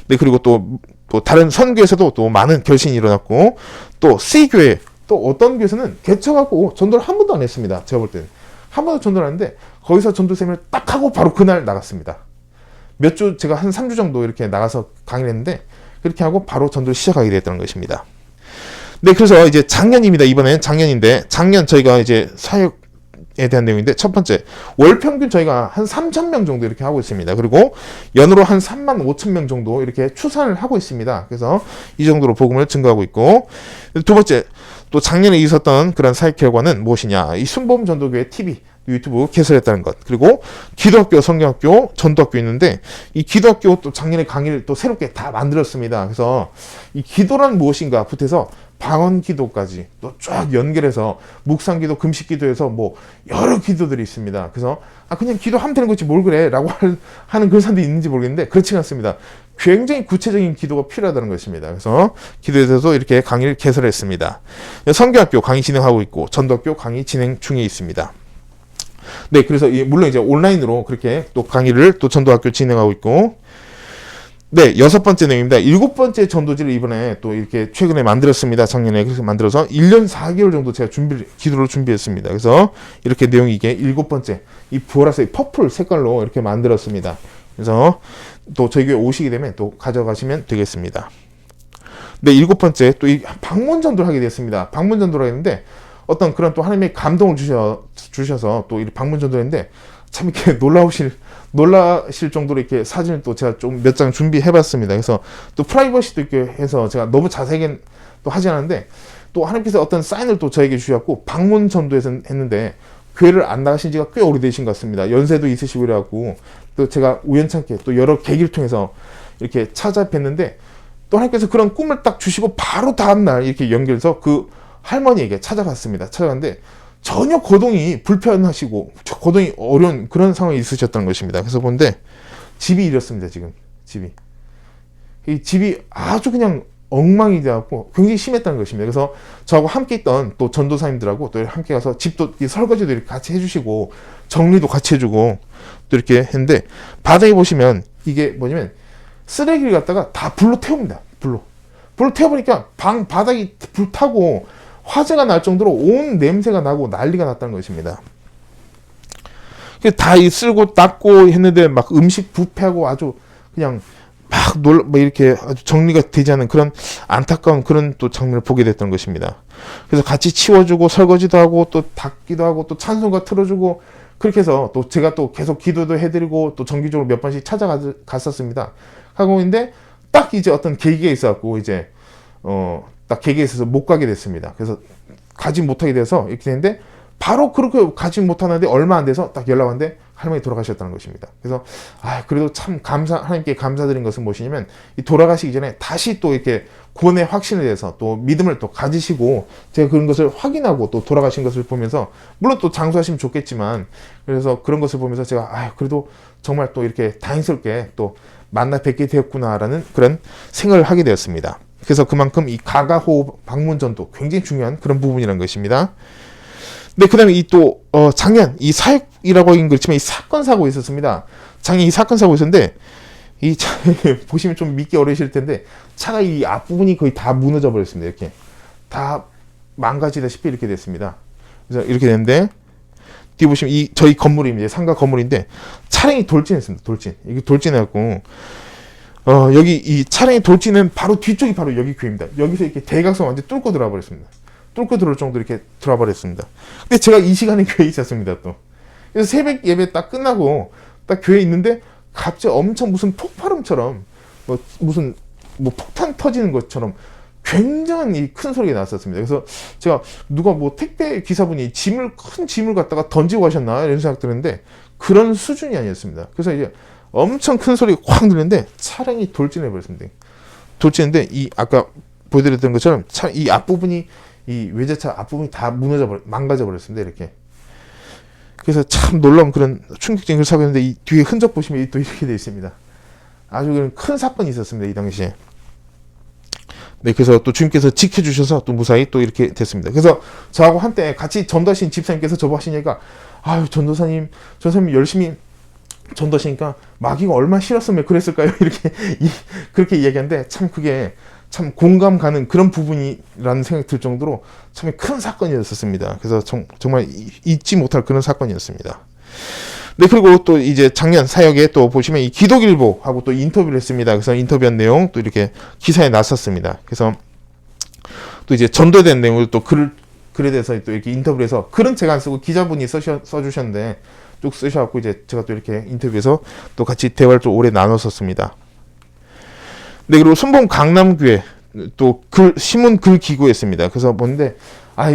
네, 그리고 또 다른 선교에서도 또 많은 결신이 일어났고, 또 C교회, 또 어떤 교회에서는 개척하고 전도를 한 번도 안 했습니다. 제가 볼 때는 한 번도 전도를 안 했는데 거기서 전도 세미나를 딱 하고 바로 그날 나갔습니다. 몇 주, 제가 한 3주 정도 이렇게 나가서 강의를 했는데 그렇게 하고 바로 전도를 시작하게 됐다는 것입니다. 네, 그래서 이제 작년입니다. 이번엔 작년인데, 작년 저희가 이제 사역에 대한 내용인데, 첫 번째, 월 평균 저희가 한 3,000명 정도 이렇게 하고 있습니다. 그리고 연으로 한 35,000명 정도 이렇게 추산을 하고 있습니다. 그래서 이 정도로 복음을 증거하고 있고, 두 번째, 또 작년에 있었던 그런 사역 결과는 무엇이냐? 이 순범 전도교회 TV, 유튜브 개설했다는 것. 그리고 기도학교, 성경학교, 전도학교 있는데, 이 기도학교 또 작년에 강의를 또 새롭게 다 만들었습니다. 그래서 이 기도란 무엇인가 부터해서 방언 기도까지 또 쫙 연결해서 묵상 기도, 금식 기도에서 뭐 여러 기도들이 있습니다. 그래서 그냥 기도하면 되는 거지 뭘 그래 라고 하는 그런 사람들이 있는지 모르겠는데 그렇지 않습니다. 굉장히 구체적인 기도가 필요하다는 것입니다. 그래서 기도에 대해서 이렇게 강의를 개설했습니다. 성경학교 강의 진행하고 있고, 전도학교 강의 진행 중에 있습니다. 네, 그래서 물론 이제 온라인으로 그렇게 또 강의를 또 전도학교 진행하고 있고, 네, 6번째 내용입니다. 7번째 전도지를 이번에 또 이렇게 최근에 만들었습니다. 작년에. 그래서 만들어서 1년 4개월 정도 제가 기도를 준비했습니다. 그래서 이렇게 내용이 이게 7번째, 이 보라색, 퍼플 색깔로 이렇게 만들었습니다. 그래서 또 저희 교회 오시게 되면 또 가져가시면 되겠습니다. 네, 7번째, 또 이 방문 전도를 하게 됐습니다. 방문 전도를 했는데, 어떤 그런 또 하나님의 감동을 주셔서 또 이 방문 전도를 했는데, 참 이렇게 놀라실 정도로 이렇게 사진을 또 제가 좀 몇 장 준비해 봤습니다. 그래서 또 프라이버시도 있게 해서 제가 너무 자세하게 또 하지 않았는데, 또 하나님께서 어떤 사인을 또 저에게 주셨고, 방문 전도에서 했는데, 교회를 안 나가신 지가 꽤 오래되신 것 같습니다. 연세도 있으시고 그래갖고, 또 제가 우연찮게 또 여러 계기를 통해서 이렇게 찾아뵀는데, 또 하나님께서 그런 꿈을 딱 주시고, 바로 다음날 이렇게 연결해서 그 할머니에게 찾아갔습니다. 찾아갔는데, 전혀 거동이 불편하시고 거동이 어려운 그런 상황이 있으셨다는 것입니다. 그래서 보는데 집이 이렇습니다. 지금 이 집이 아주 그냥 엉망이 되었고 굉장히 심했다는 것입니다. 그래서 저하고 함께 있던 또 전도사님들하고 또 함께 가서 집도 설거지도 이렇게 같이 해주시고 정리도 같이 해주고 또 이렇게 했는데, 바닥에 보시면 이게 뭐냐면 쓰레기를 갖다가 다 불로 태웁니다. 불로 태워보니까 바닥이 불타고 화재가 날 정도로 온 냄새가 나고 난리가 났다는 것입니다. 다 쓸고 닦고 했는데 막 음식 부패하고 아주 그냥 막 이렇게 아주 정리가 되지 않은 그런 안타까운 그런 또 장면을 보게 됐던 것입니다. 그래서 같이 치워주고 설거지도 하고 또 닦기도 하고 또 찬송가 틀어주고 그렇게 해서 또 제가 또 계속 기도도 해드리고 또 정기적으로 몇 번씩 찾아갔었습니다. 하고 있는데 딱 이제 어떤 계기가 있어갖고 이제 딱 계기에 있어서 못 가게 됐습니다. 그래서 가지 못하게 돼서 이렇게 됐는데, 바로 그렇게 가지 못하는데 얼마 안 돼서 딱 연락 왔는데 할머니 돌아가셨다는 것입니다. 그래서 그래도 참 하나님께 감사드린 것은 무엇이냐면, 이 돌아가시기 전에 다시 또 이렇게 구원의 확신에 대해서 또 믿음을 또 가지시고 제가 그런 것을 확인하고 또 돌아가신 것을 보면서, 물론 또 장수하시면 좋겠지만, 그래서 그런 것을 보면서 제가 그래도 정말 또 이렇게 다행스럽게 또 만나 뵙게 되었구나라는 그런 생각을 하게 되었습니다. 그래서 그만큼 이 가가호흡 방문전도 굉장히 중요한 그런 부분이라는 것입니다. 네, 그 다음에 작년 이 사역이라고 하긴 그렇지만 이 사건 사고 있었습니다. 작년 이 사건 사고 있었는데, 이 차 보시면 좀 믿기 어려우실 텐데 차가 이 앞부분이 거의 다 무너져 버렸습니다. 이렇게 다 망가지다시피 이렇게 됐습니다. 그래서 이렇게 됐는데, 뒤에 보시면 이 저희 건물입니다. 상가 건물인데 차량이 돌진했습니다. 돌진. 이게 돌진해갖고 여기 이 차량이 돌진은 바로 뒤쪽이 바로 여기 교회입니다. 여기서 이렇게 대각선 완전 뚫고 들어와 버렸습니다. 뚫고 들어올 정도로 이렇게 들어와 버렸습니다. 근데 제가 이 시간에 교회에 있었습니다. 또 그래서 새벽 예배 딱 끝나고 딱 교회에 있는데 갑자기 엄청 무슨 폭발음처럼 무슨 폭탄 터지는 것처럼 굉장히 큰 소리가 났었습니다. 그래서 제가 누가 택배 기사분이 큰 짐을 갖다가 던지고 가셨나 이런 생각 들었는데 그런 수준이 아니었습니다. 그래서 이제 엄청 큰 소리가 확 들리는데 차량이 돌진해 버렸습니다. 돌진인데 이 아까 보여드렸던 것처럼 이 앞부분이 이 외제차 앞부분이 다 망가져 버렸습니다. 이렇게. 그래서 참 놀라운 그런 충격적인 걸 사고였는데 이 뒤에 흔적 보시면 또 이렇게 되어 있습니다. 아주 큰 사건이 있었습니다. 이 당시에. 네, 그래서 또 주님께서 지켜주셔서 또 무사히 또 이렇게 됐습니다. 그래서 저하고 한때 같이 전도하신 집사님께서 저보고 하시니까 아유 전도사님 열심히 전도하시니까 마귀가 얼마나 싫었으면 그랬을까요? 이렇게 그렇게 이야기하는데 참 그게 참 공감 가는 그런 부분이라는 생각이 들 정도로 참 큰 사건이었습니다. 그래서 정말 잊지 못할 그런 사건이었습니다. 네, 그리고 또 이제 작년 사역에 또 보시면 이 기독일보하고 또 인터뷰를 했습니다. 그래서 인터뷰한 내용 또 이렇게 기사에 났었습니다. 그래서 또 이제 전도된 내용을 또 글에 대해서 또 이렇게 인터뷰를 해서 글은 제가 안 쓰고 기자분이 써주셨는데 쭉 쓰셔갖고 이제 제가 또 이렇게 인터뷰해서 또 같이 대화를 좀 오래 나눴었습니다. 네, 그리고 순봉 강남교회 또 신문 글 기고했습니다. 그래서 보는데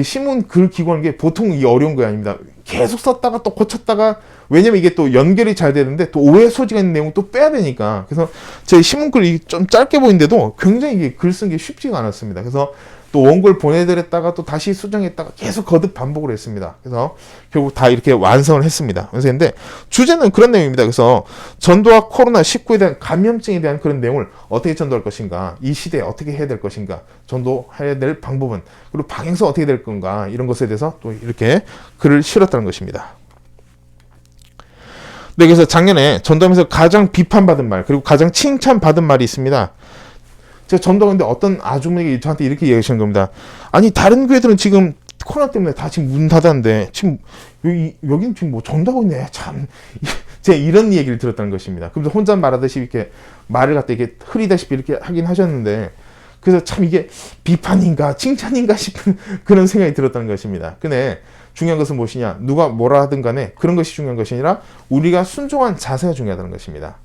신문 글 기고하는 게 보통 이 어려운 거 아닙니다. 계속 썼다가 또 고쳤다가 왜냐면 이게 또 연결이 잘 되는데 또 오해 소지가 있는 내용 또 빼야 되니까 그래서 제 신문 글이 좀 짧게 보이는데도 굉장히 이게 글 쓴 게 쉽지가 않았습니다. 그래서 또 원고를 보내드렸다가 또 다시 수정했다가 계속 거듭 반복을 했습니다. 그래서 결국 다 이렇게 완성을 했습니다. 그래서 근데 주제는 그런 내용입니다. 그래서 전도와 코로나19에 대한 감염증에 대한 그런 내용을 어떻게 전도할 것인가, 이 시대에 어떻게 해야 될 것인가, 전도해야 될 방법은, 그리고 방향성 어떻게 될 건가, 이런 것에 대해서 또 이렇게 글을 실었다는 것입니다. 네, 그래서 작년에 전도하면서 가장 비판받은 말, 그리고 가장 칭찬받은 말이 있습니다. 제가 전도하는데 어떤 아주머니가 저한테 이렇게 얘기하시는 겁니다. 아니 다른 교회들은 지금 코로나 때문에 다 지금 문 닫았는데 지금 여기는 지금 뭐 전도하고 있네. 참 제가 이런 얘기를 들었다는 것입니다. 그래서 혼자 말하듯이 이렇게 말을 갖다 이렇게 흐리다시피 이렇게 하긴 하셨는데 그래서 참 이게 비판인가 칭찬인가 싶은 그런 생각이 들었다는 것입니다. 근데 중요한 것은 무엇이냐? 누가 뭐라 하든 간에 그런 것이 중요한 것이 아니라 우리가 순종한 자세가 중요하다는 것입니다.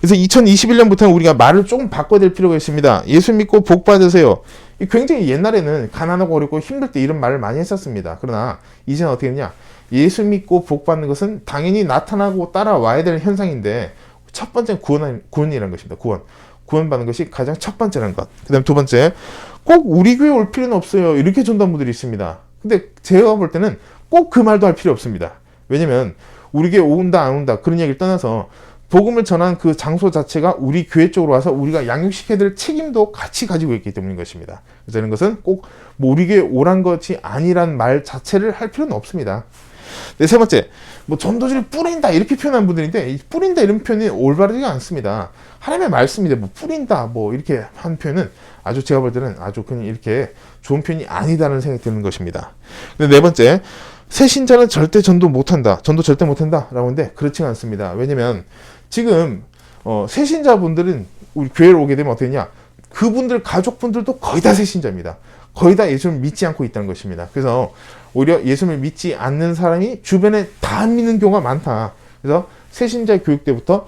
그래서 2021년부터는 우리가 말을 조금 바꿔야 될 필요가 있습니다. 예수 믿고 복 받으세요. 굉장히 옛날에는 가난하고 어렵고 힘들 때 이런 말을 많이 했었습니다. 그러나 이제는 어떻게 했냐? 예수 믿고 복 받는 것은 당연히 나타나고 따라와야 될 현상인데 첫 번째는 구원이라는 것입니다. 구원받는 것이 가장 첫 번째라는 것. 그 다음 두 번째, 꼭 우리 교회 올 필요는 없어요. 이렇게 전도한 분들이 있습니다. 근데 제가 볼 때는 꼭 그 말도 할 필요 없습니다. 왜냐면 우리 교회 온다 안 온다 그런 얘기를 떠나서 복음을 전한 그 장소 자체가 우리 교회 쪽으로 와서 우리가 양육시켜야 될 책임도 같이 가지고 있기 때문인 것입니다. 그래서 이런 것은 꼭 우리 교회 오란 것이 아니란 말 자체를 할 필요는 없습니다. 네, 세 번째, 전도지를 뿌린다 이렇게 표현한 분들인데 이 뿌린다 이런 표현이 올바르지가 않습니다. 하나님의 말씀인데 뿌린다 이렇게 한 표현은 아주 제가 볼 때는 아주 그냥 이렇게 좋은 표현이 아니다라는 생각이 드는 것입니다. 근데 네 번째, 새 신자는 절대 전도 못한다. 전도 절대 못한다. 라고 하는데 그렇지가 않습니다. 왜냐면 지금 새 신자분들은 우리 교회로 오게 되면 어떻게 되냐? 그분들 가족분들도 거의 다 새 신자입니다. 거의 다 예수를 믿지 않고 있다는 것입니다. 그래서 오히려 예수를 믿지 않는 사람이 주변에 다 안 믿는 경우가 많다. 그래서 새 신자 교육 때부터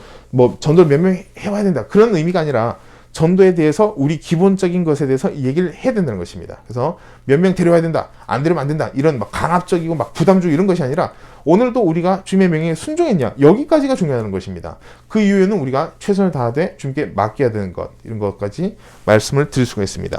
전도를 몇 명 해와야 된다. 그런 의미가 아니라 전도에 대해서 우리 기본적인 것에 대해서 얘기를 해야 된다는 것입니다. 그래서 몇 명 데려와야 된다, 안 데려면 안 된다, 이런 강압적이고 부담주고 이런 것이 아니라 오늘도 우리가 주님의 명령에 순종했냐, 여기까지가 중요한 것입니다. 그 이후에는 우리가 최선을 다하되 주님께 맡겨야 되는 것, 이런 것까지 말씀을 드릴 수가 있습니다.